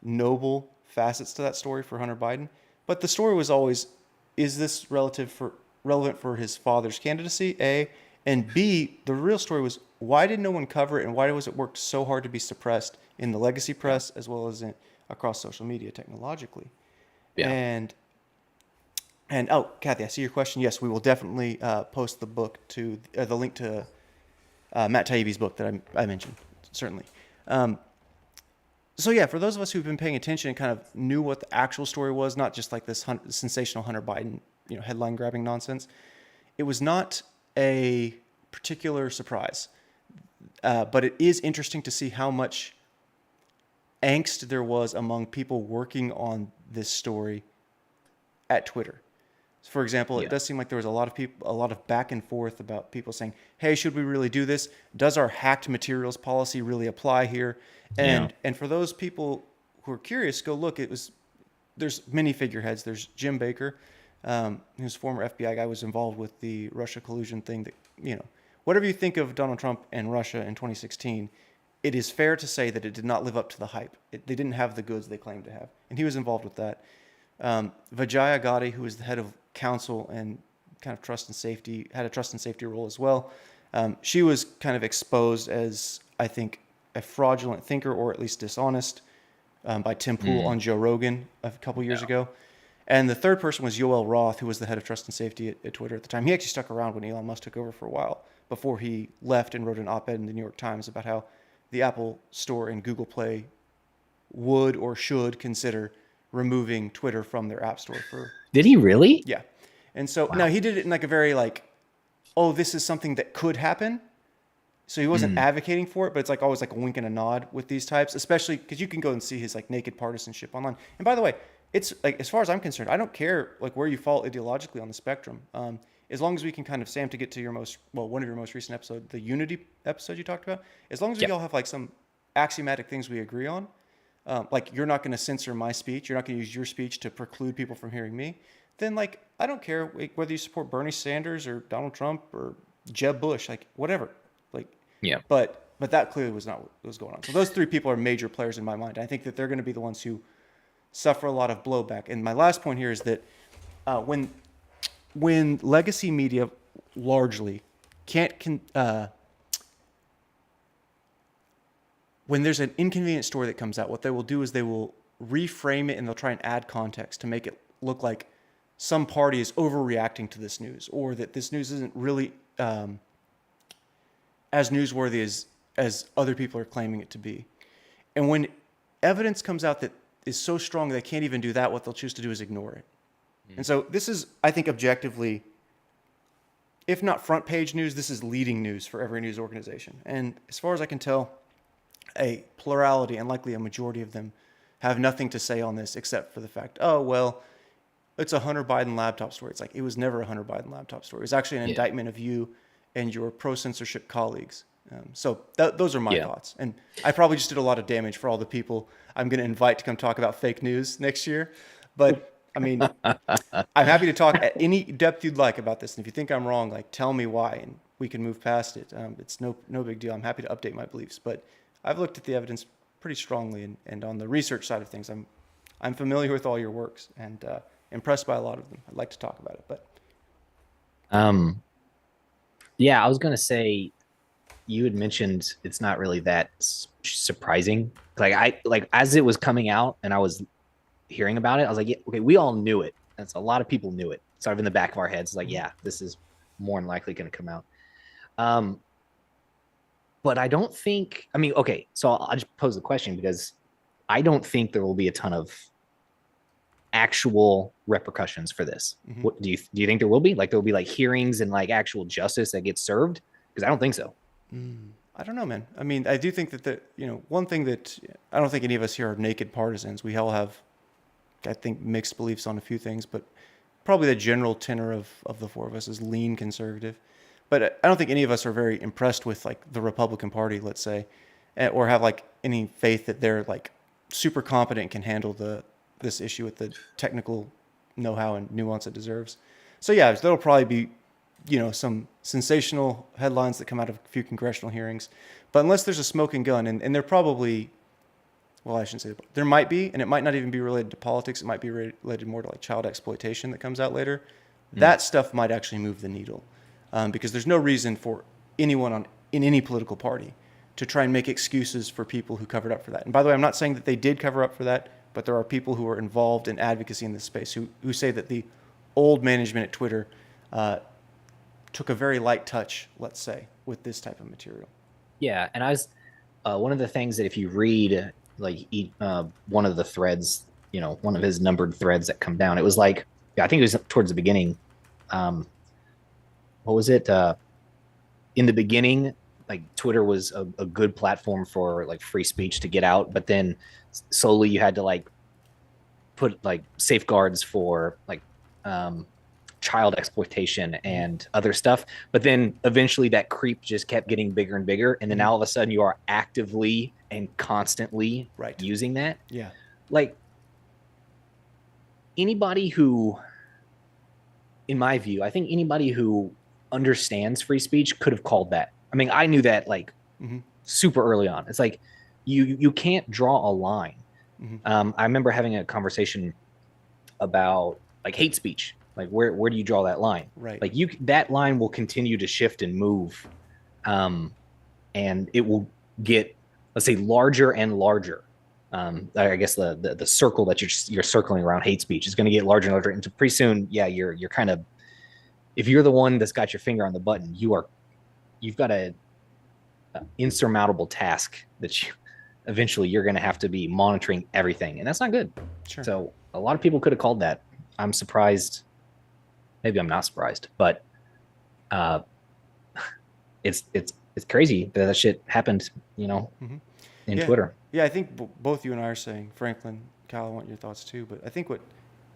noble facets to that story for Hunter Biden, but the story was always, is this relevant for his father's candidacy? A, and B, the real story was, why did no one cover it, and why was it worked so hard to be suppressed in the legacy press as well as across social media technologically? Yeah. And oh, Kathy, I see your question. Yes, we will definitely post the book to the link to Matt Taibbi's book that I mentioned, certainly. So yeah, for those of us who've been paying attention and kind of knew what the actual story was, not just like this sensational Hunter Biden, headline grabbing nonsense, it was not a particular surprise. But it is interesting to see how much angst there was among people working on this story at Twitter. For example, it does seem like there was a lot of back and forth about people saying, hey, should we really do this? Does our hacked materials policy really apply here? And for those people who are curious, go look. There's many figureheads. There's Jim Baker, who's a former FBI guy, was involved with the Russia collusion thing. That whatever you think of Donald Trump and Russia in 2016, it is fair to say that it did not live up to the hype. They didn't have the goods they claimed to have, and he was involved with that. Vijaya Gotti, who was the head of counsel and kind of trust and safety, had a trust and safety role as well. She was kind of exposed as, I think, a fraudulent thinker, or at least dishonest, by Tim Pool on Joe Rogan a couple years ago. And the third person was Yoel Roth, who was the head of trust and safety at Twitter at the time. He actually stuck around when Elon Musk took over for a while before he left and wrote an op-ed in the New York Times about how the Apple Store and Google Play would or should consider removing Twitter from their app store for. Did he really? Yeah. And so now he did it in like a very oh, this is something that could happen. So he wasn't advocating for it, but it's like always like a wink and a nod with these types, especially because you can go and see his like naked partisanship online. And by the way, it's like, as far as I'm concerned, I don't care like where you fall ideologically on the spectrum. As long as we can kind of, Sam, to get to one of your most recent episodes, the Unity episode you talked about, as long as we all have like some axiomatic things we agree on, like you're not going to censor my speech, you're not going to use your speech to preclude people from hearing me, then like, I don't care whether you support Bernie Sanders or Donald Trump or Jeb Bush, like whatever. Like, yeah. But that clearly was not what was going on. So those three people are major players in my mind. I think that they're going to be the ones who suffer a lot of blowback. And my last point here is that when legacy media largely when there's an inconvenient story that comes out, what they will do is they will reframe it and they'll try and add context to make it look like some party is overreacting to this news, or that this news isn't really as newsworthy as other people are claiming it to be. And when evidence comes out that is so strong they can't even do that, what they'll choose to do is ignore it. And so this is, I think, objectively, if not front page news, this is leading news for every news organization. And as far as I can tell, a plurality, and likely a majority of them, have nothing to say on this except for the fact, oh, well, it's a Hunter Biden laptop story. It's like, it was never a Hunter Biden laptop story. It was actually an indictment of you and your pro-censorship colleagues. So those are my thoughts. And I probably just did a lot of damage for all the people I'm going to invite to come talk about fake news next year. But I mean, I'm happy to talk at any depth you'd like about this. And if you think I'm wrong, like tell me why. And we can move past it. It's no big deal. I'm happy to update my beliefs, but I've looked at the evidence pretty strongly, and on the research side of things, I'm familiar with all your works and impressed by a lot of them. I'd like to talk about it, but yeah, I was gonna say, you had mentioned it's not really that surprising. Like as it was coming out and I was hearing about it, I was like, yeah, okay, we all knew it. That's a lot of people knew it. Sort of in the back of our heads, like, yeah, this is more than likely going to come out. But I don't think. I mean, okay, so I'll just pose the question because I don't think there will be a ton of actual repercussions for this. Mhm. What do you think there will be? Like there will be like hearings and like actual justice that gets served? Because I don't think so. I don't know, man. I mean, I do think that one thing that I don't think any of us here are naked partisans. We all have, I think, mixed beliefs on a few things, but probably the general tenor of the four of us is lean conservative. But I don't think any of us are very impressed with like the Republican Party, let's say, or have like any faith that they're like super competent and can handle this issue with the technical know-how and nuance it deserves. So yeah, there'll probably be some sensational headlines that come out of a few congressional hearings, but unless there's a smoking gun, and they're probably, well, I shouldn't say that. There might be, and it might not even be related to politics. It might be related more to like child exploitation that comes out later. That stuff might actually move the needle, because there's no reason for anyone in any political party to try and make excuses for people who covered up for that. And by the way, I'm not saying that they did cover up for that, but there are people who are involved in advocacy in this space who say that the old management at Twitter took a very light touch, let's say, with this type of material. Yeah, and I was one of the things that if you read like one of the threads, one of his numbered threads that come down, it was like, yeah, I think it was towards the beginning. What was it? In the beginning, like Twitter was a good platform for like free speech to get out, but then slowly you had to like put like safeguards for like child exploitation and other stuff. But then eventually that creep just kept getting bigger and bigger. And then all of a sudden you are actively and constantly using that. Yeah. Like anybody who, in my view, I think anybody who understands free speech could have called that. I mean, I knew that like super early on. It's like you can't draw a line. I remember having a conversation about like hate speech. Like where do you draw that line? Right. Like that line will continue to shift and move, and it will get, let's say, larger and larger. I guess the circle that you're circling around hate speech is going to get larger and larger, and pretty soon, yeah, you're kind of, if you're the one that's got your finger on the button, you've got a insurmountable task that eventually you're going to have to be monitoring everything, and that's not good. Sure. So a lot of people could have called that. I'm surprised. Maybe I'm not surprised, but it's crazy that shit happened, in Twitter. Yeah, I think both you and I are saying, Franklin, Kyle, I want your thoughts too, but I think what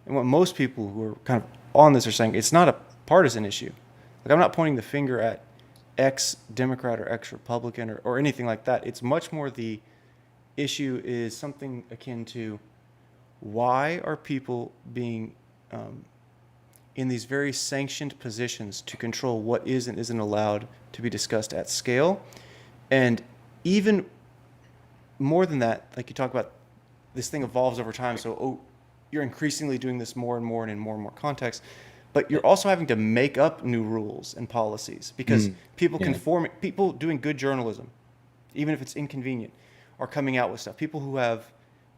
most people who are kind of on this are saying, it's not a partisan issue. Like, I'm not pointing the finger at X Democrat or X Republican or anything like that. It's much more the issue is something akin to, why are people being in these very sanctioned positions to control what is and isn't allowed to be discussed at scale? And even more than that, like you talk about, this thing evolves over time. So you're increasingly doing this more and more and in more and more contexts, but you're also having to make up new rules and policies because people people doing good journalism, even if it's inconvenient, are coming out with stuff. People who have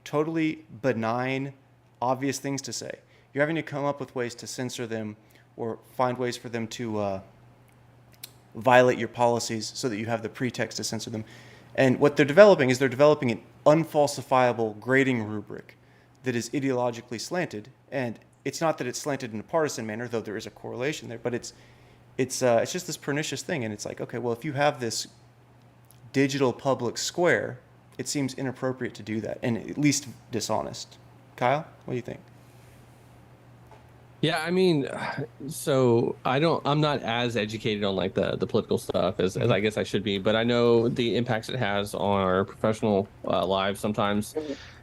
totally benign, obvious things to say, you're having to come up with ways to censor them or find ways for them to violate your policies so that you have the pretext to censor them. And what they're developing is an unfalsifiable grading rubric that is ideologically slanted. And it's not that it's slanted in a partisan manner, though there is a correlation there, but it's just this pernicious thing. And it's like, okay, well, if you have this digital public square, it seems inappropriate to do that, and at least dishonest. Kyle, what do you think? Yeah, I mean, so I'm not as educated on like the political stuff as I guess I should be, but I know the impacts it has on our professional lives. Sometimes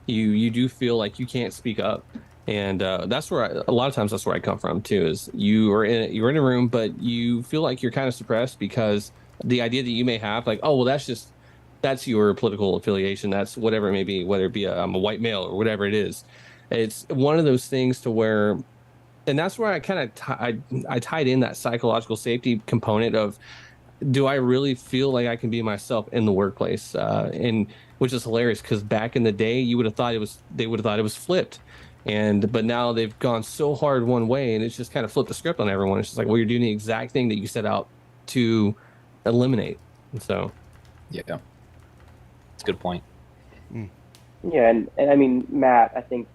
you do feel like you can't speak up, And that's where a lot of times that's where I come from too. Is you're in a room, but you feel like you're kind of suppressed because the idea that you may have, like, oh well, that's your political affiliation, that's whatever it may be, whether it be I'm a white male or whatever it is. It's one of those things to where, and that's where I kind of I tied in that psychological safety component of, do I really feel like I can be myself in the workplace? And which is hilarious because back in the day, they would have thought it was flipped. But now they've gone so hard one way, and it's just kind of flipped the script on everyone. It's just like, well, you're doing the exact thing that you set out to eliminate. And so, yeah, it's a good point. Yeah, and I mean, Matt, I think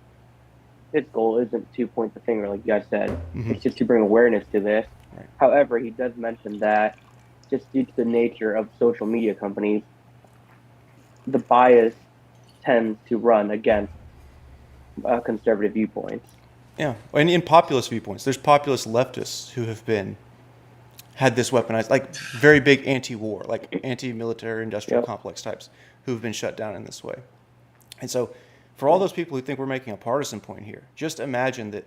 his goal isn't to point the finger, like you guys said. Mm-hmm. It's just to bring awareness to this. Right. However, he does mention that just due to the nature of social media companies, the bias tends to run against conservative viewpoints. Yeah, and in populist viewpoints, there's populist leftists who have had this weaponized, like very big anti-war, like anti-military industrial complex types who have been shut down in this way. And so for all those people who think we're making a partisan point here, just imagine that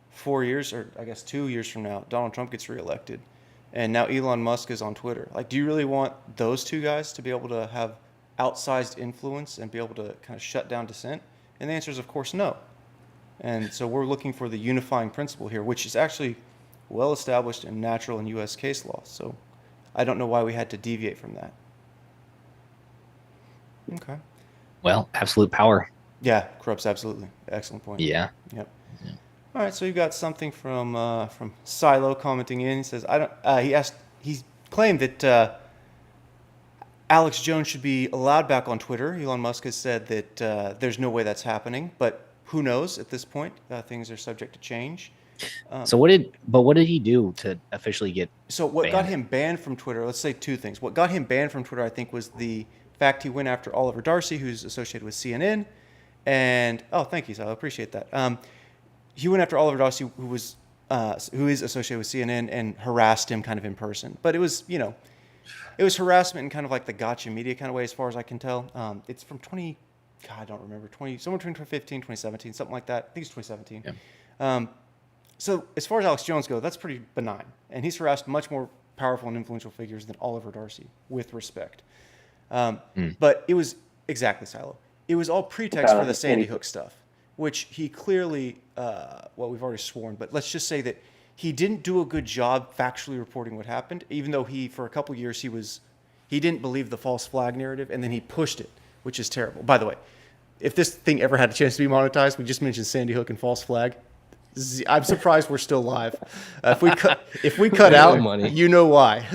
4 years, or I guess 2 years from now, Donald Trump gets reelected, and now Elon Musk is on Twitter. Like, do you really want those two guys to be able to have outsized influence and be able to kind of shut down dissent? And the answer is, of course, no. And so we're looking for the unifying principle here, which is actually well established in natural and U.S. case law. So I don't know why we had to deviate from that. Okay. Well, absolute power. Yeah, corrupts absolutely. Excellent point. Yeah. Yep. Yeah. All right, so you got something from Silo commenting in. He says, he claimed that Alex Jones should be allowed back on Twitter. Elon Musk has said that there's no way that's happening, but who knows at this point? Things are subject to change. So what did he do to officially get So what banned? got him banned from Twitter, let's say two things. What got him banned from Twitter, I think, was the fact he went after Oliver Darcy, who's associated with CNN. And, oh, thank you, Silo. I appreciate that. He went after Oliver Darcy, who is associated with CNN, and harassed him kind of in person. But it was harassment in kind of like the gotcha media kind of way, as far as I can tell. It's from I don't remember, somewhere between 2015, 2017, something like that. I think it's 2017. Yeah. So as far as Alex Jones goes, that's pretty benign. And he's harassed much more powerful and influential figures than Oliver Darcy, with respect. But it was exactly, Silo. It was all pretext for the Sandy Hook stuff, which he clearly, we've already sworn, but let's just say that he didn't do a good job factually reporting what happened, even though for a couple of years, he didn't believe the false flag narrative, and then he pushed it, which is terrible. By the way, if this thing ever had a chance to be monetized, we just mentioned Sandy Hook and false flag. I'm surprised we're still live. If we cut out, money. You know why.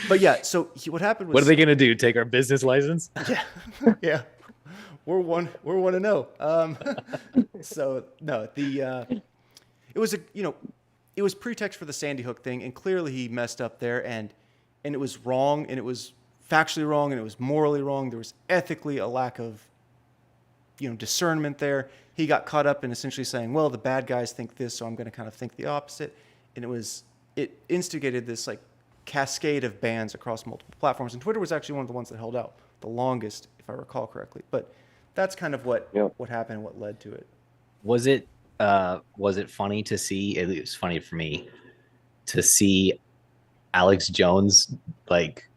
But yeah, so what happened was, what are they going to do? Take our business license? Yeah. We're 1-0. So no, it was pretext for the Sandy Hook thing, and clearly he messed up there, and it was wrong, and it was factually wrong, and it was morally wrong. There was ethically a lack of discernment there. He got caught up in essentially saying, well, the bad guys think this, so I'm going to kind of think the opposite. And it instigated this like cascade of bans across multiple platforms. And Twitter was actually one of the ones that held out the longest, if I recall correctly. But that's kind of what happened and what led to it. Was it funny to see? It was funny for me to see Alex Jones like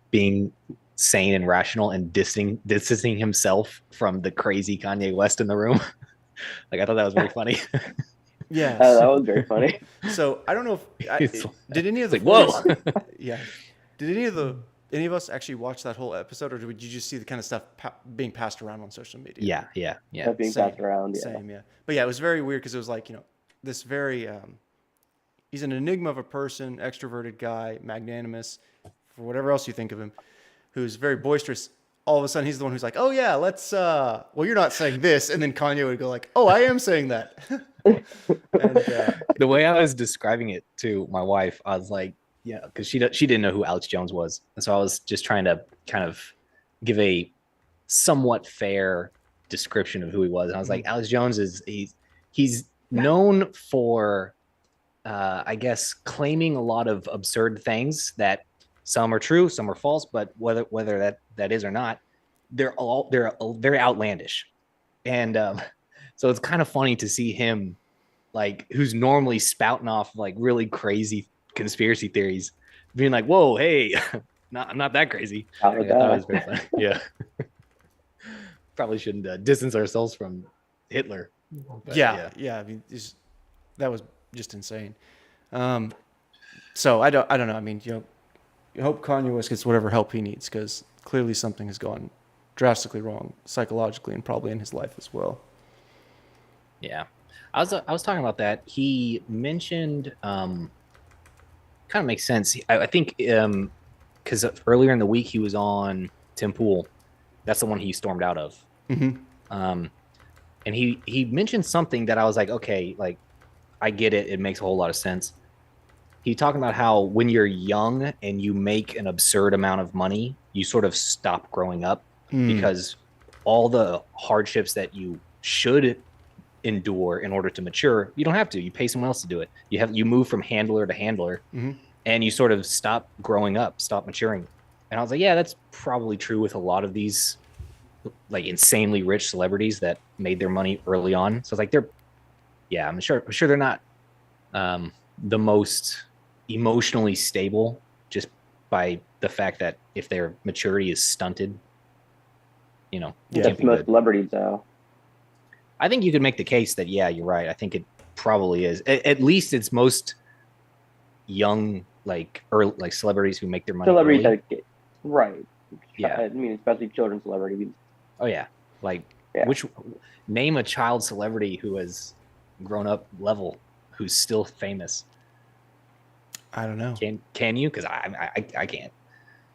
being sane and rational and distancing himself from the crazy Kanye West in the room. Like, I thought that was very funny. Yeah, that was very funny. So I don't know if did any of the yeah, did any of us actually watch that whole episode, or did you just see the kind of stuff being passed around on social media? Yeah. Being passed around. Same, yeah. But yeah, it was very weird because it was like this very he's an enigma of a person, extroverted guy, magnanimous, for whatever else you think of him, who's very boisterous. All of a sudden, he's the one who's like, "Oh yeah, let's." Well, you're not saying this, and then Kanye would go like, "Oh, I am saying that." And, the way I was describing it to my wife, I was like, "Yeah," because she didn't know who Alex Jones was, and so I was just trying to kind of give a somewhat fair description of who he was. And I was like, Alex Jones he's known for, I guess, claiming a lot of absurd things that. Some are true, some are false, but whether that is or not, they're very outlandish. And So it's kind of funny to see him, like, who's normally spouting off like really crazy conspiracy theories, being like, "Whoa, hey, I'm not that crazy." Not I with thought it that. was very funny. Yeah, probably shouldn't distance ourselves from Hitler. But yeah. I mean, that was just insane. So I don't know. I mean, you hope Kanye West gets whatever help he needs, because clearly something has gone drastically wrong psychologically and probably in his life as well. Yeah, I was talking about that. He mentioned, kind of makes sense. I think because earlier in the week he was on Tim Pool. That's the one he stormed out of. Mm-hmm. And he mentioned something that I was like, okay, like I get it. It makes a whole lot of sense. He talking about how when you're young and you make an absurd amount of money, you sort of stop growing up because all the hardships that you should endure in order to mature, you don't have to. You pay someone else to do it. You move from handler to handler, and you sort of stop growing up, stop maturing. And I was like, yeah, that's probably true with a lot of these like insanely rich celebrities that made their money early on. So it's like I'm sure they're not the most emotionally stable, just by the fact that if their maturity is stunted, That's most celebrities, though. I think you could make the case that, yeah, you're right. I think it probably is. At least it's most young, like celebrities who make their money. Celebrities right. Yeah. I mean, especially children celebrities. Oh yeah. Name a child celebrity who has grown up level, who's still famous. I don't know. Can you? Because I can't.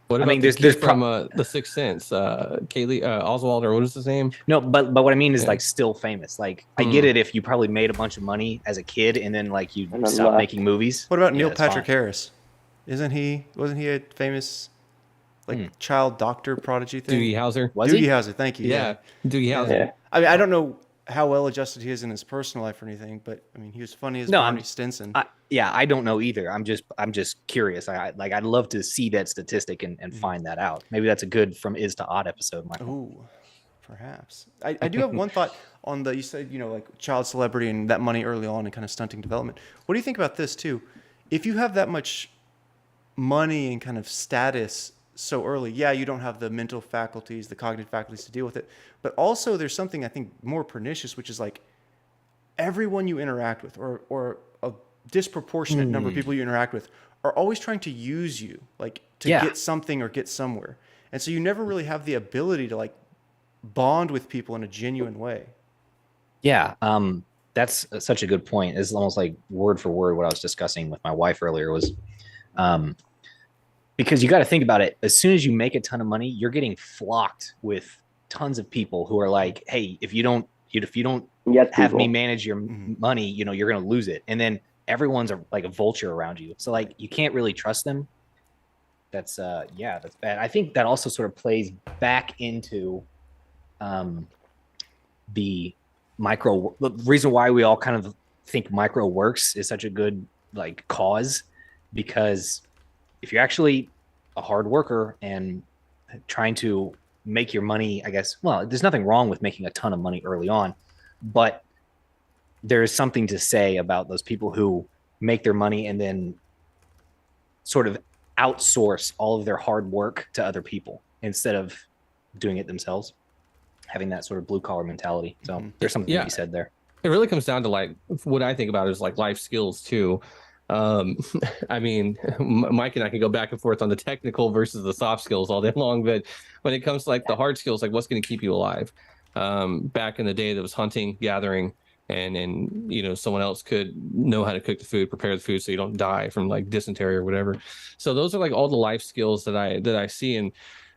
What about there's from The Sixth Sense, Kaylee Oswald, or what is his name? No, but what I mean is like still famous. Like I get it if you probably made a bunch of money as a kid and then like you stopped making movies. What about Neil Patrick Harris? Wasn't he a famous child doctor prodigy thing? Doogie Howser. Doogie Howser, thank you. Yeah. Doogie Howser. Yeah. I mean, I don't know how well adjusted he is in his personal life or anything, but I mean, he was funny as Barney Stinson. I don't know either. I'm just curious. I'd love to see that statistic and find that out. Maybe that's a good From Is to Odd episode, Michael. Ooh, perhaps. I do have one thought on you said, like child celebrity and that money early on and kind of stunting development. What do you think about this too? If you have that much money and kind of status so early, yeah, you don't have the mental faculties, the cognitive faculties to deal with it. But also there's something I think more pernicious, which is like everyone you interact with or a disproportionate number of people you interact with are always trying to use you, like to get something or get somewhere. And so you never really have the ability to like bond with people in a genuine way. Yeah. That's such a good point. It's almost like word for word what I was discussing with my wife earlier was, because you got to think about it. As soon as you make a ton of money, you're getting flocked with tons of people who are like, "Hey, if you don't have me manage your money, you're going to lose it." And then everyone's like a vulture around you. So like, you can't really trust them. That's that's bad. I think that also sort of plays back into the reason why we all kind of think micro works is such a good like cause, because if you're actually a hard worker and trying to make your money, I guess, well, there's nothing wrong with making a ton of money early on, but there is something to say about those people who make their money and then sort of outsource all of their hard work to other people instead of doing it themselves, having that sort of blue collar mentality. So there's something to be said there. It really comes down to like what I think about is like life skills too. I mean, Mike and I can go back and forth on the technical versus the soft skills all day long, but when it comes to like the hard skills, like what's going to keep you alive? Back in the day, there was hunting, gathering, and someone else could know how to cook the food, prepare the food so you don't die from like dysentery or whatever. So those are like all the life skills that I see. And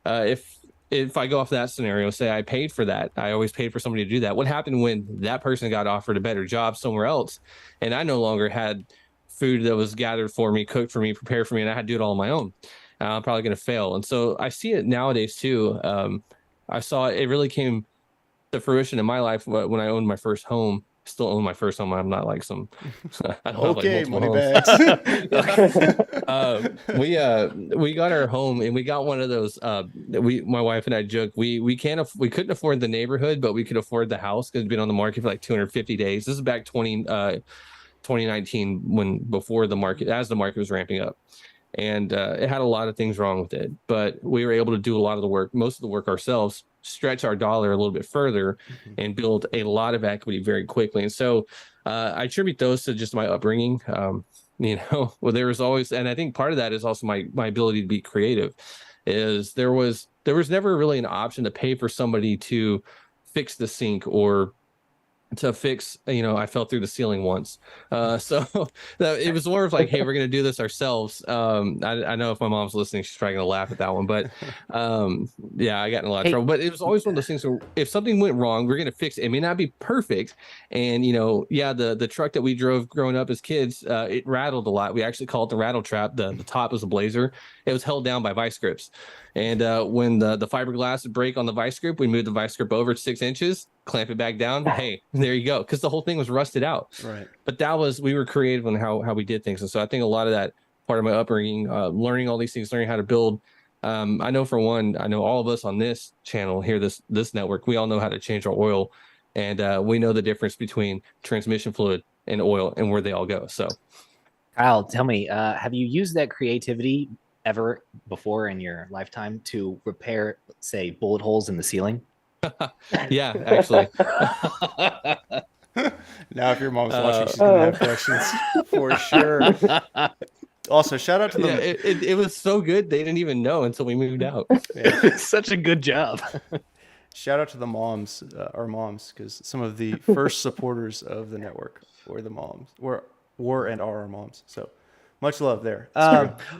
if I go off that scenario, say I paid for that, I always paid for somebody to do that. What happened when that person got offered a better job somewhere else, and I no longer had food that was gathered for me, cooked for me, prepared for me, and I had to do it all on my own? I'm probably going to fail. And so I see it nowadays too. I saw it really came to fruition in my life when I owned my first home. still own my first home. I'm not like some. I don't Okay, have like money multiple homes. bags. We got our home, and we got one of those. My wife and I joke we couldn't afford the neighborhood, but we could afford the house because it's been on the market for like 250 days. This is back 2019 before the market was ramping up. And it had a lot of things wrong with it, but we were able to do a lot of the work, most of the work ourselves, stretch our dollar a little bit further, and build a lot of equity very quickly. And so I attribute those to just my upbringing. Well, there was always, and I think part of that is also my ability to be creative. Is there was never really an option to pay for somebody to fix the sink or to fix, I fell through the ceiling once. So it was more of like, hey, we're going to do this ourselves. I know if my mom's listening, she's probably going to laugh at that one, but yeah, I got in a lot of trouble, but it was always one of those things where if something went wrong, we're going to fix it. It may not be perfect. And, the truck that we drove growing up as kids, it rattled a lot. We actually called it the rattle trap. The top was a blazer. It was held down by vice grips. And when the fiberglass would break on the vice grip, we moved the vice grip over 6 inches, clamp it back down. Hey, there you go. Because the whole thing was rusted out. Right. But we were creative in how we did things. And so I think a lot of that part of my upbringing, learning all these things, learning how to build. I know for one, I know all of us on this channel here, this network, we all know how to change our oil. And we know the difference between transmission fluid and oil and where they all go. So Kyle, tell me, have you used that creativity ever before in your lifetime to repair, say, bullet holes in the ceiling? Yeah, actually. Now, if your mom's watching, she's gonna have questions for sure. Also, shout out to them. Yeah, it was so good they didn't even know until we moved out. Yeah. Such a good job. Shout out to the moms, our moms, because some of the first supporters of the network were the moms, were and are our moms. So much love there.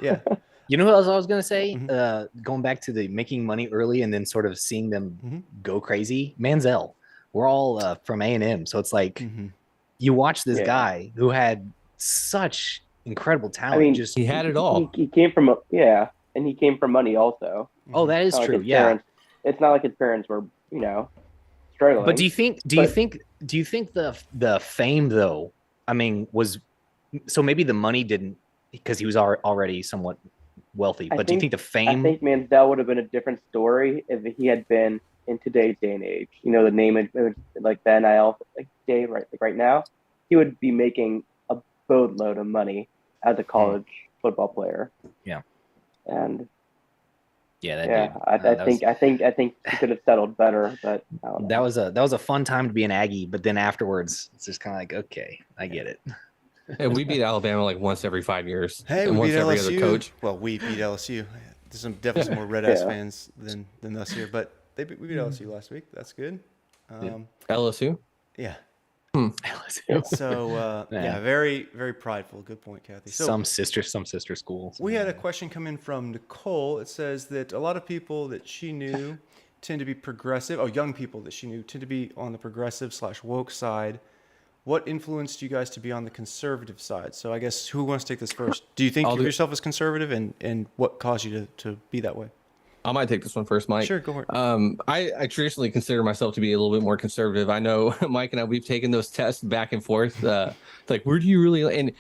Yeah. You know what else I was gonna say? Going back to the making money early and then sort of seeing them go crazy. Manziel, we're all from A&M, so it's like you watch this guy who had such incredible talent. I mean, he had it all. He came from and he came from money also. Oh, that is true. Like it's not like his parents were struggling. But do you think the fame though? I mean, so maybe the money didn't, because he was already somewhat wealthy. But do you think the fame? I think Manziel would have been a different story if he had been in today's day and age. The name it like the NIL day right now, he would be making a boatload of money as a college football player. Yeah. And I think he could have settled better, but I don't know. that was a fun time to be an Aggie. But then afterwards, it's just kind of like, okay, I get it. And we beat Alabama like once every 5 years. Hey, and we once beat every LSU. other coach. Well, we beat LSU. There's definitely some more Red Ass fans than us here, but we beat LSU last week. That's good. LSU? Yeah. LSU. So very, very prideful. Good point, Kathy. So some sister schools. we had a question come in from Nicole. It says that a lot of people that she knew tend to be progressive. Oh, young people that she knew tend to be on the progressive / woke side. What influenced you guys to be on the conservative side? So I guess who wants to take this first? Do you think of yourself as conservative, and what caused you to be that way? I might take this one first, Mike. Sure, go for it. I traditionally consider myself to be a little bit more conservative. I know Mike and I, we've taken those tests back and forth. Like, where do you really? And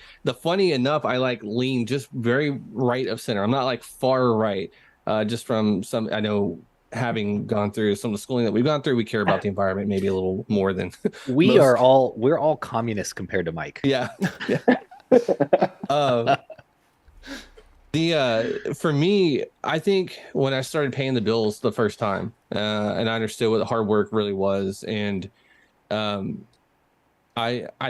funny enough, I lean just very right of center. I'm not like far right. Just from some, I know, having gone through some of the schooling that we've gone through, we care about the environment maybe a little more than we're all communists compared to Mike. Yeah. For me, I think when I started paying the bills the first time, and I understood what the hard work really was, and I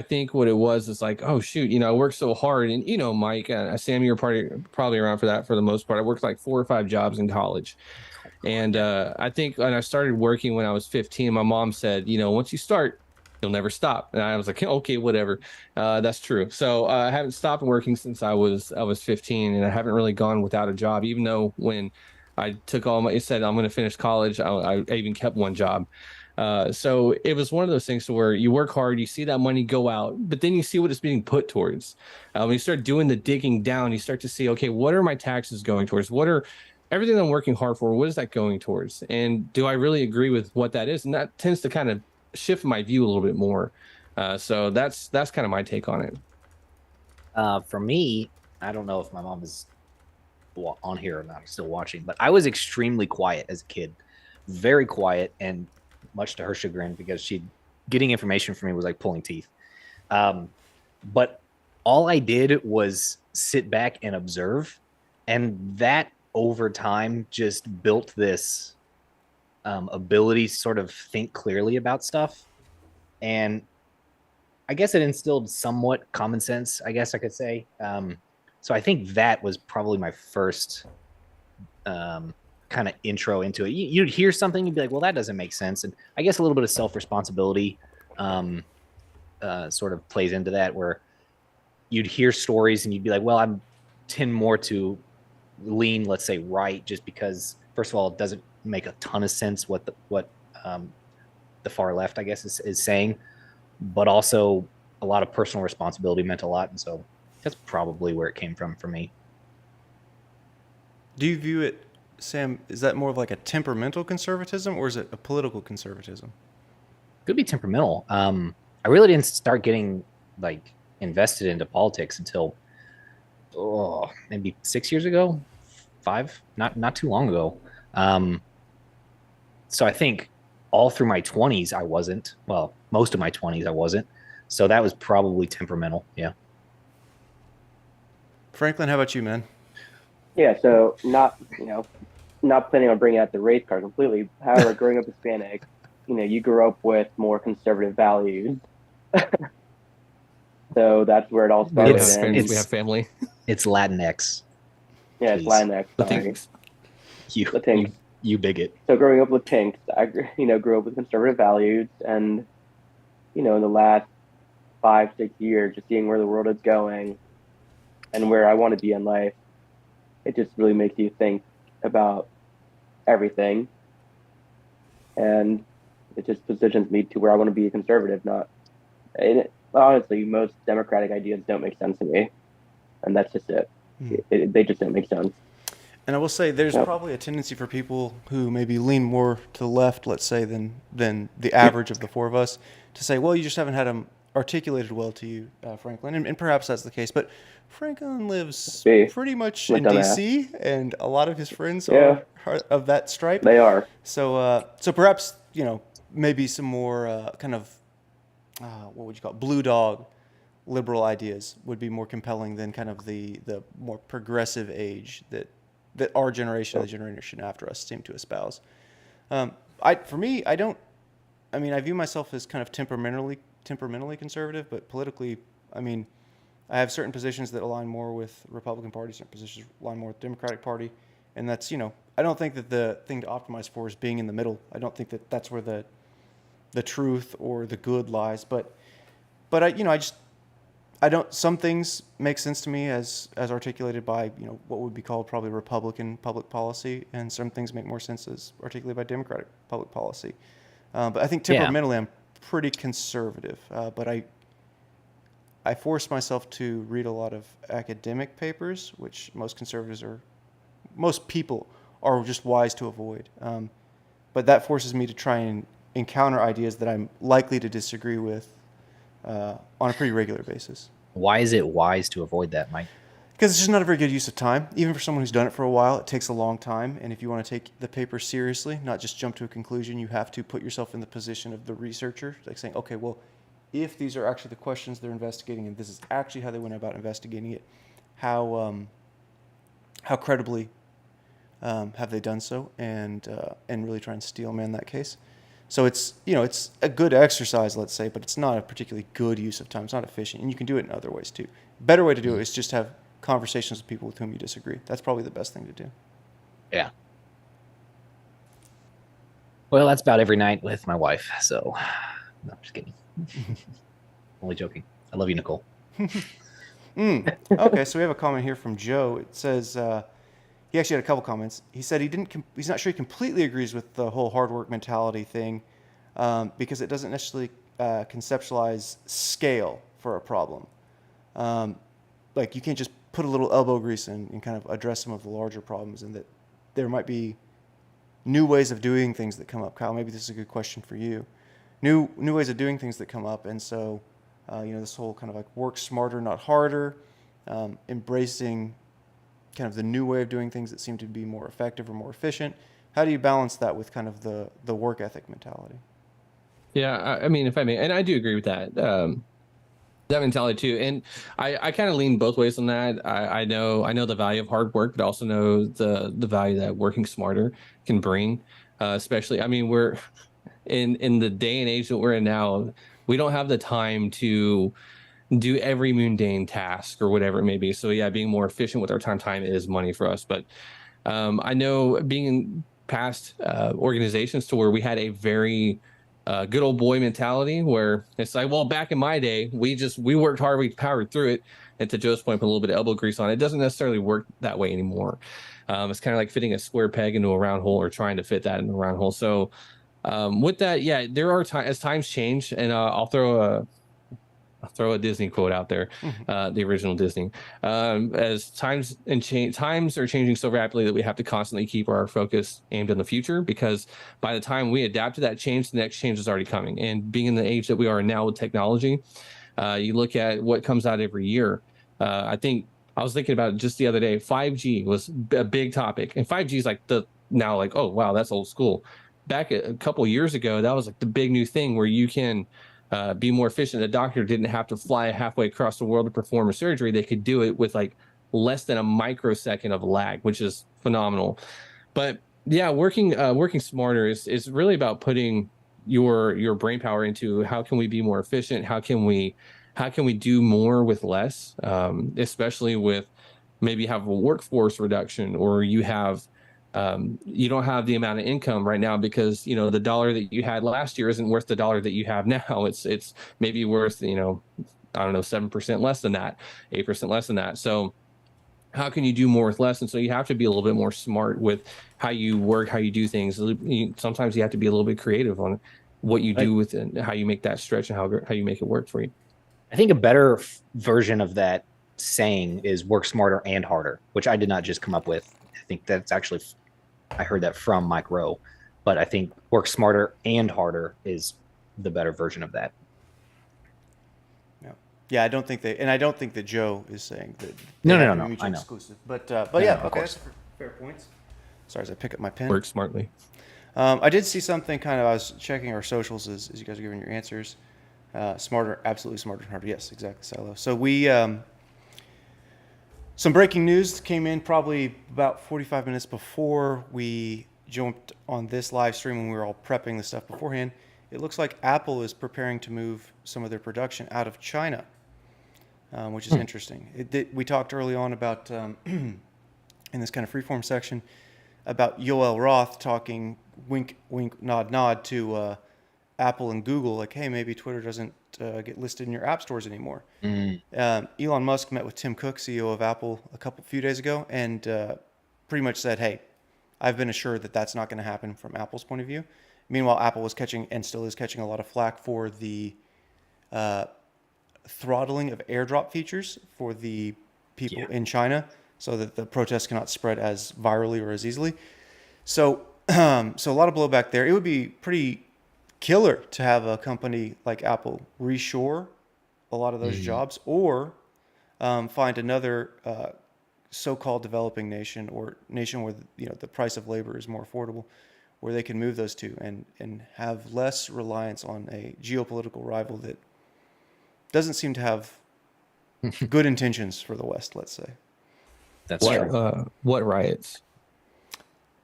think what it was is like, oh shoot, I worked so hard, and Mike, Sam, you're probably around for that for the most part. I worked like 4 or 5 jobs in college. And I think when I started working when I was 15, my mom said, once you start, you'll never stop. And I was like, okay, whatever. That's true. So I haven't stopped working since I was 15, and I haven't really gone without a job, even though when I took said I'm going to finish college, I even kept one job. So it was one of those things to where you work hard, you see that money go out, but then you see what it's being put towards. When you start doing the digging down, you start to see, okay, what are my taxes going towards? What are everything I'm working hard for, what is that going towards? And do I really agree with what that is? And that tends to kind of shift my view a little bit more. So that's kind of my take on it. For me, I don't know if my mom is on here or not, still watching, but I was extremely quiet as a kid, very quiet, and much to her chagrin, because she getting information from me was like pulling teeth. But all I did was sit back and observe, and that over time just built this ability to sort of think clearly about stuff. And I guess it instilled somewhat common sense, I guess I could say. So I think that was probably my first kind of intro into it. You'd hear something, you'd be like, well, that doesn't make sense. And I guess a little bit of self-responsibility sort of plays into that, where you'd hear stories and you'd be like, well, I'm tend more to lean, let's say, right, just because, first of all, it doesn't make a ton of sense what the far left, I guess, is saying, but also a lot of personal responsibility meant a lot. And so that's probably where it came from for me. Do you view it, Sam, is that more of like a temperamental conservatism, or is it a political conservatism? Could be temperamental. I really didn't start getting like invested into politics until maybe 6 years ago, 5, not too long ago. So I think all through my 20s, I wasn't. Well, most of my 20s, I wasn't. So that was probably temperamental. Yeah. Franklin, how about you, man? Yeah, so not planning on bringing out the race card completely. However, growing up Hispanic, you grew up with more conservative values. So that's where it all started. We have family. It's Latinx. Yeah, it's Latinx. Sorry. You bigot. So growing up with pinks, I grew up with conservative values, and in the last 5-6 years, just seeing where the world is going and where I want to be in life, it just really makes you think about everything, and it just positions me to where I want to be a conservative. Honestly, most democratic ideas don't make sense to me, and that's just it. They just don't make sense. And I will say there's probably a tendency for people who maybe lean more to the left, let's say, than the average of the four of us, to say, well, you just haven't had them articulated well to you, Franklin. And perhaps that's the case. But Franklin lives pretty much in D.C., and a lot of his friends are of that stripe. They are. So perhaps, maybe some more kind of, what would you call it, blue dog liberal ideas would be more compelling than kind of the more progressive age that our generation and the generation after us seem to espouse. I view myself as kind of temperamentally conservative, but politically, I have certain positions that align more with the Republican Party, certain positions align more with the Democratic Party, and that's, I don't think that the thing to optimize for is being in the middle. I don't think that that's where the truth or the good lies, but some things make sense to me as articulated by, what would be called probably Republican public policy, and some things make more sense as articulated by Democratic public policy. But I think temperamentally I'm pretty conservative, but I force myself to read a lot of academic papers, which most people are just wise to avoid. But that forces me to try and encounter ideas that I'm likely to disagree with on a pretty regular basis. Why is it wise to avoid that, Mike? Because it's just not a very good use of time. Even for someone who's done it for a while, it takes a long time. And if you want to take the paper seriously, not just jump to a conclusion, you have to put yourself in the position of the researcher, like saying, okay, well, if these are actually the questions they're investigating, and this is actually how they went about investigating it, how credibly have they done so, and really try and steelman that case. So it's a good exercise, let's say, but it's not a particularly good use of time. It's not efficient, and you can do it in other ways too. Better way to do it is just have conversations with people with whom you disagree. That's probably the best thing to do. Yeah. Well, that's about every night with my wife. So, no, I'm just kidding. Only joking. I love you, Nicole. Okay, so we have a comment here from Joe. It says he actually had a couple comments. He said he's not sure he completely agrees with the whole hard work mentality thing because it doesn't necessarily conceptualize scale for a problem. Like you can't just put a little elbow grease in and kind of address some of the larger problems, and that there might be new ways of doing things that come up. Kyle, maybe this is a good question for you. new ways of doing things that come up. And so, this whole kind of like work smarter, not harder, embracing kind of the new way of doing things that seem to be more effective or more efficient. How do you balance that with kind of the work ethic mentality? Yeah, I mean, if I may, and I do agree with that. That mentality too, and I kind of lean both ways on that. I know the value of hard work, but also know the value that working smarter can bring. Especially, I mean, we're in the day and age that we're in now. We don't have the time to do every mundane task or whatever it may be. So yeah, being more efficient with our time is money for us. But I know being in past organizations to where we had a very good old boy mentality where it's like, well, back in my day, we worked hard, we powered through it. And to Joe's point, put a little bit of elbow grease on it. It doesn't necessarily work that way anymore. It's kind of like fitting a square peg into a round hole or trying to fit that in a round hole. So with that, yeah, there are times as times change, and I'll throw a Disney quote out there, the original Disney. As times are changing so rapidly that we have to constantly keep our focus aimed in the future, because by the time we adapt to that change, the next change is already coming. And being in the age that we are now with technology, you look at what comes out every year. I think I was thinking about it just the other day. 5G was a big topic, and 5G is like now like, oh wow, that's old school. Back a couple years ago, that was like the big new thing where you can be more efficient. A doctor didn't have to fly halfway across the world to perform a surgery. They could do it with like less than a microsecond of lag, which is phenomenal. But yeah, working smarter is really about putting your brain power into how can we be more efficient? How can we do more with less? Especially with maybe have a workforce reduction, or you don't have the amount of income right now because the dollar that you had last year isn't worth the dollar that you have now. It's maybe worth I don't know, 7% less than that, 8% less than that. So how can you do more with less? And so you have to be a little bit more smart with how you work, how you do things. Sometimes you have to be a little bit creative on what you do with it, and how you make that stretch, and how you make it work for you. I think a better version of that saying is work smarter and harder, which I did not just come up with. I think that's actually, I heard that from Mike Rowe, but I think work smarter and harder is the better version of that. Yeah, I don't think that Joe is saying that. No, I know. Exclusive, but yeah, of okay, course. that's fair points. Sorry, as I pick up my pen. Work smartly. I did see something I was checking our socials as you guys are giving your answers. Smarter, absolutely smarter and harder. Yes, exactly, Silo. So we, some breaking news came in probably about 45 minutes before we jumped on this live stream when we were all prepping the stuff beforehand. It looks like Apple is preparing to move some of their production out of China, which is interesting. We talked early on about, in this kind of freeform section, about Yoel Roth talking wink, wink, nod, nod to Apple and Google, like, hey, maybe Twitter doesn't get listed in your app stores anymore. Elon Musk met with Tim Cook, CEO of Apple, a few days ago, and pretty much said, hey, I've been assured that that's not going to happen from Apple's point of view. Meanwhile, Apple was catching, and still is catching, a lot of flack for the throttling of airdrop features for the people in China, so that the protests cannot spread as virally or as easily. So a lot of blowback there. It would be pretty killer to have a company like Apple reshore a lot of those jobs, or find another so-called developing nation, or nation where the price of labor is more affordable, where they can move those to and have less reliance on a geopolitical rival that doesn't seem to have good intentions for the West, let's say. That's true. What riots?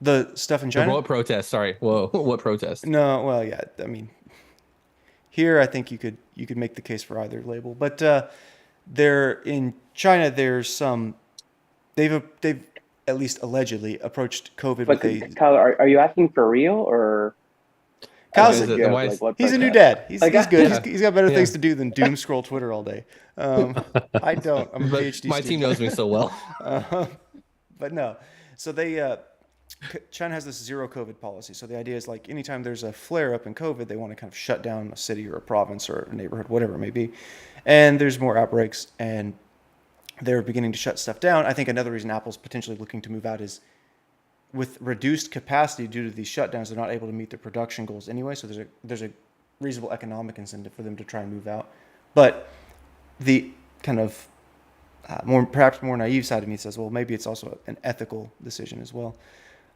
The stuff in China? What protests? Sorry. Whoa. What protests? No, well, yeah. I mean, here I think you could make the case for either label, but there in China, there's some. They've at least allegedly approached COVID with a. Kyle, are you asking for real or? Kyle's he's a new dad. He's good. Yeah. He's got better things to do than doom scroll Twitter all day. I don't. I'm a PhD my student. team knows me so well. But no. So China has this zero COVID policy. So the idea is, like, anytime there's a flare up in COVID, they want to kind of shut down a city or a province or a neighborhood, whatever it may be. And there's more outbreaks, and they're beginning to shut stuff down. I think another reason Apple's potentially looking to move out is with reduced capacity due to these shutdowns, they're not able to meet their production goals anyway. So there's a reasonable economic incentive for them to try and move out. But the kind of perhaps more naive side of me says, well, maybe it's also an ethical decision as well,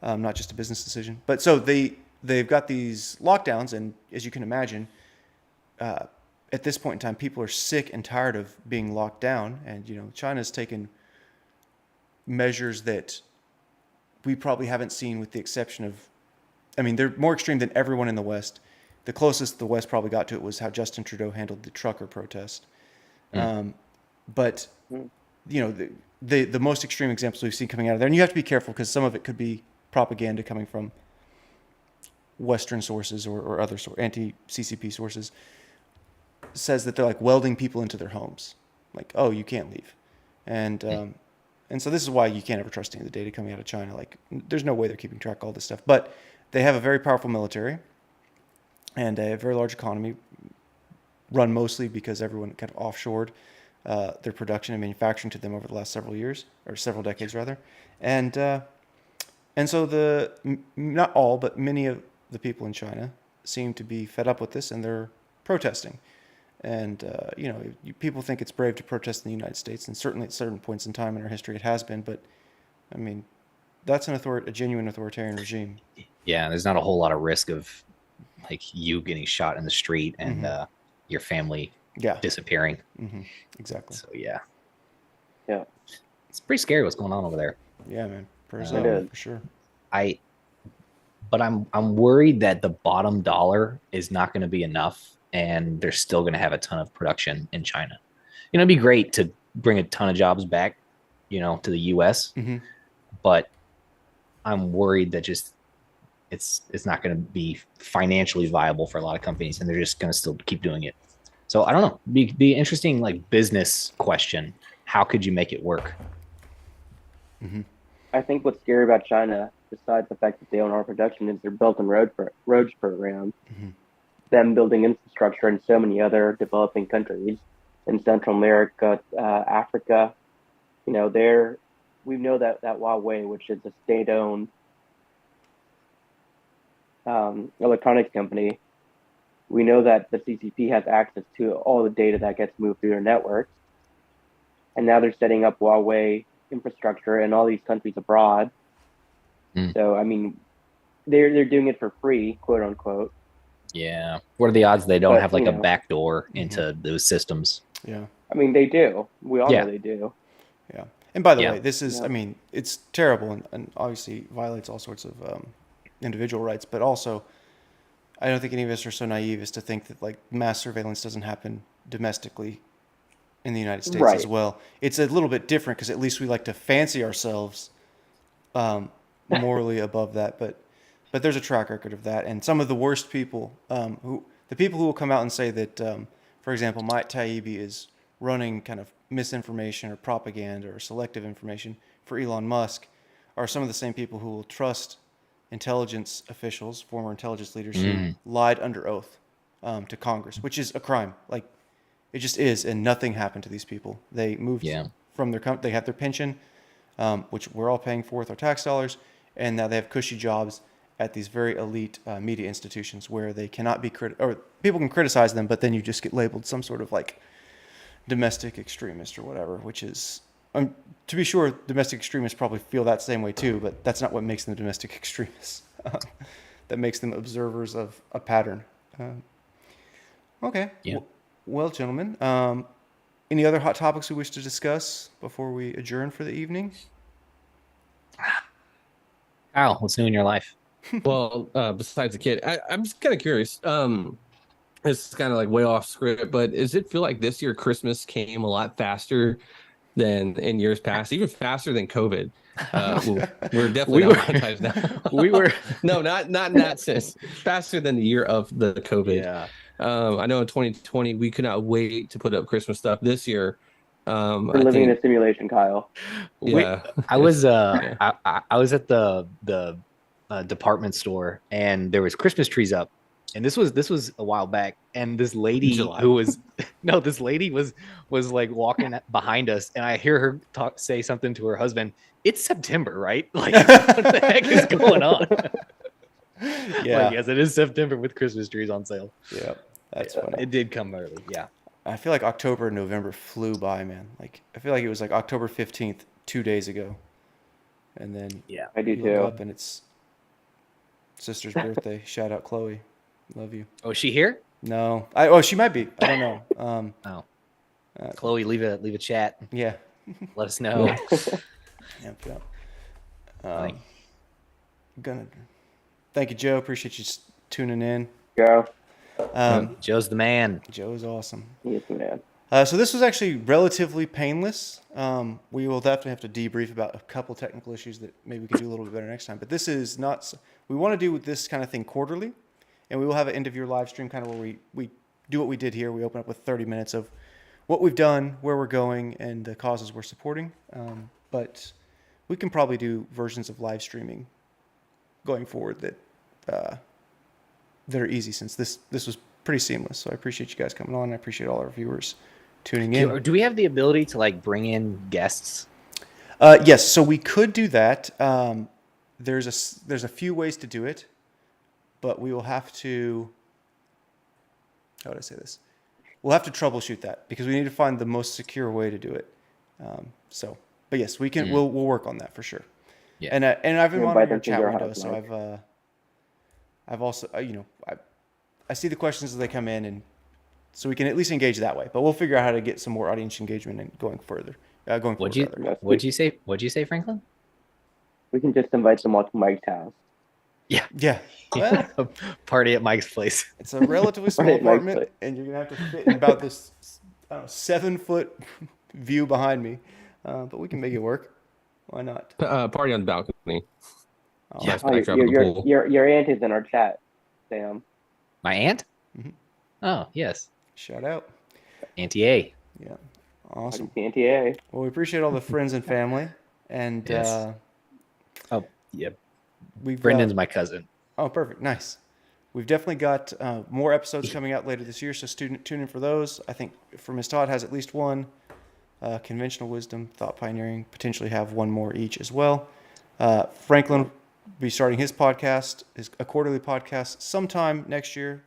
not just a business decision. But so they've got these lockdowns, and as you can imagine, at this point in time, people are sick and tired of being locked down, and China's taken measures that we probably haven't seen, with the exception of, they're more extreme than everyone in the West. The closest the West probably got to it was how Justin Trudeau handled the trucker protest. But the most extreme examples we've seen coming out of there, and you have to be careful because some of it could be propaganda coming from Western sources or other anti-CCP sources, says that they're like welding people into their homes, like, oh, you can't leave, and so this is why you can't ever trust any of the data coming out of China. Like, there's no way they're keeping track of all this stuff, but they have a very powerful military and a very large economy, run mostly because everyone kind of offshored their production and manufacturing to them over the last several decades rather, and so not all, but many of the people in China seem to be fed up with this, and they're protesting. And people think it's brave to protest in the United States, and certainly at certain points in time in our history it has been. But that's a genuine authoritarian regime. Yeah, there's not a whole lot of risk of like you getting shot in the street and your family disappearing. Mm-hmm. Exactly. So yeah, it's pretty scary what's going on over there. Yeah, man, for sure. But I'm worried that the bottom dollar is not going to be enough, and they're still going to have a ton of production in China. It'd be great to bring a ton of jobs back, to the U.S. But I'm worried that it's not going to be financially viable for a lot of companies, and they're just going to still keep doing it. So I don't know. Be interesting, like business question. How could you make it work? I think what's scary about China, besides the fact that they own our production, is their Belt and Roads program. Them building infrastructure in so many other developing countries in Central America, Africa. We know that Huawei, which is a state-owned electronics company, we know that the CCP has access to all the data that gets moved through their networks. And now they're setting up Huawei infrastructure in all these countries abroad. So, they're doing it for free, quote unquote. Yeah. What are the odds they don't have like a backdoor into those systems? Yeah. They do. We all know they do. Yeah. And by the way, this is, it's terrible and obviously violates all sorts of individual rights, but also I don't think any of us are so naive as to think that like mass surveillance doesn't happen domestically in the United States as well. It's a little bit different because at least we like to fancy ourselves morally above that, but there's a track record of that, and some of the worst people, who will come out and say that, for example, Mike Taibbi is running kind of misinformation or propaganda or selective information for Elon Musk, are some of the same people who will trust intelligence officials, former intelligence leaders who lied under oath to Congress, which is a crime. Like, it just is, and nothing happened to these people. They moved from they have their pension, which we're all paying for with our tax dollars, and now they have cushy jobs at these very elite media institutions where they cannot be or people can criticize them, but then you just get labeled some sort of like domestic extremist or whatever, which is, to be sure, domestic extremists probably feel that same way too, but that's not what makes them domestic extremists. That makes them observers of a pattern. Okay. Yeah. Well, gentlemen, any other hot topics we wish to discuss before we adjourn for the evening? Kyle, what's new in your life? Well, besides the kid, I'm just kind of curious. It's kind of like way off script, but does it feel like this year Christmas came a lot faster than in years past, even faster than COVID? We're definitely not monetized now. No, not in that sense. Faster than the year of the COVID. Yeah. I know in 2020 we could not wait to put up Christmas stuff. This year, we're living in a simulation, Kyle. Yeah. I was I was at the department store, and there was Christmas trees up, and this was a while back, and this lady was like walking behind us, and I hear her say something to her husband. It's September, right? Like, what the heck is going on? Yeah. Like, yes, it is September with Christmas trees on sale. Yeah. That's funny. It did come early. Yeah. I feel like October and November flew by, man. Like I feel like it was like October 15th, 2 days ago. And then Yeah. I do you look too. up and it's sister's birthday. Shout out Chloe. Love you. Oh, is she here? No. Oh, she might be. I don't know. Oh. Chloe, leave a chat. Yeah. Let us know. Yep. Funny. Thank you, Joe. Appreciate you tuning in. Go. Joe's the man. Joe's awesome. He is the man. So this was actually relatively painless. We will definitely have to debrief about a couple technical issues that maybe we can do a little bit better next time. But this is not. We want to do this kind of thing quarterly, and we will have an end of year live stream, kind of where we do what we did here. We open up with 30 minutes of what we've done, where we're going, and the causes we're supporting. But we can probably do versions of live streaming going forward that are easy, since this was pretty seamless. So I appreciate you guys coming on. I appreciate all our viewers tuning in. Do we have the ability to like bring in guests? Yes, so we could do that. There's a few ways to do it, but we will have to. How would I say this? We'll have to troubleshoot that because we need to find the most secure way to do it. But yes, we can. We'll work on that for sure. Yeah. And I've been We'll monitoring invite your them to chat your window, house, so Mike. I've also I see the questions as they come in, and so we can at least engage that way. But we'll figure out how to get some more audience engagement and going further. What'd you say, Franklin? We can just invite them all to Mike's house. Yeah. Well, Party at Mike's place. it's a relatively small Right, Mike's apartment, place. and you're gonna have to fit in about this 7-foot view behind me. But we can make it work. Why not? Party on the balcony. Oh, Nice Oh, backdrop of the pool. your aunt is in our chat, Sam. My aunt? Mhm. Oh, yes. Shout out. Auntie A. Yeah. Awesome. PNTA. Well, we appreciate all the friends and family, and Yes. Oh, yeah. we've Brendan's my cousin. Oh, perfect. Nice. We've definitely got more episodes coming out later this year, so tune in for those. I think for Ms. Todd has at least one. Conventional Wisdom, Thought Pioneering, potentially have one more each as well. Franklin will be starting his podcast, a quarterly podcast, sometime next year,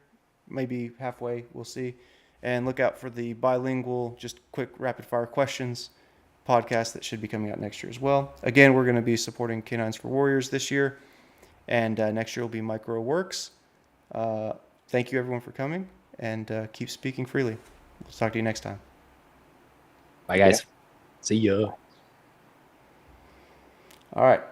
maybe halfway, we'll see. And look out for the bilingual, just quick rapid-fire questions podcast that should be coming out next year as well. Again, we're going to be supporting Canines for Warriors this year, and next year will be Micro Works. Thank you, everyone, for coming, and keep speaking freely. We'll talk to you next time. Bye, guys. See ya. All right.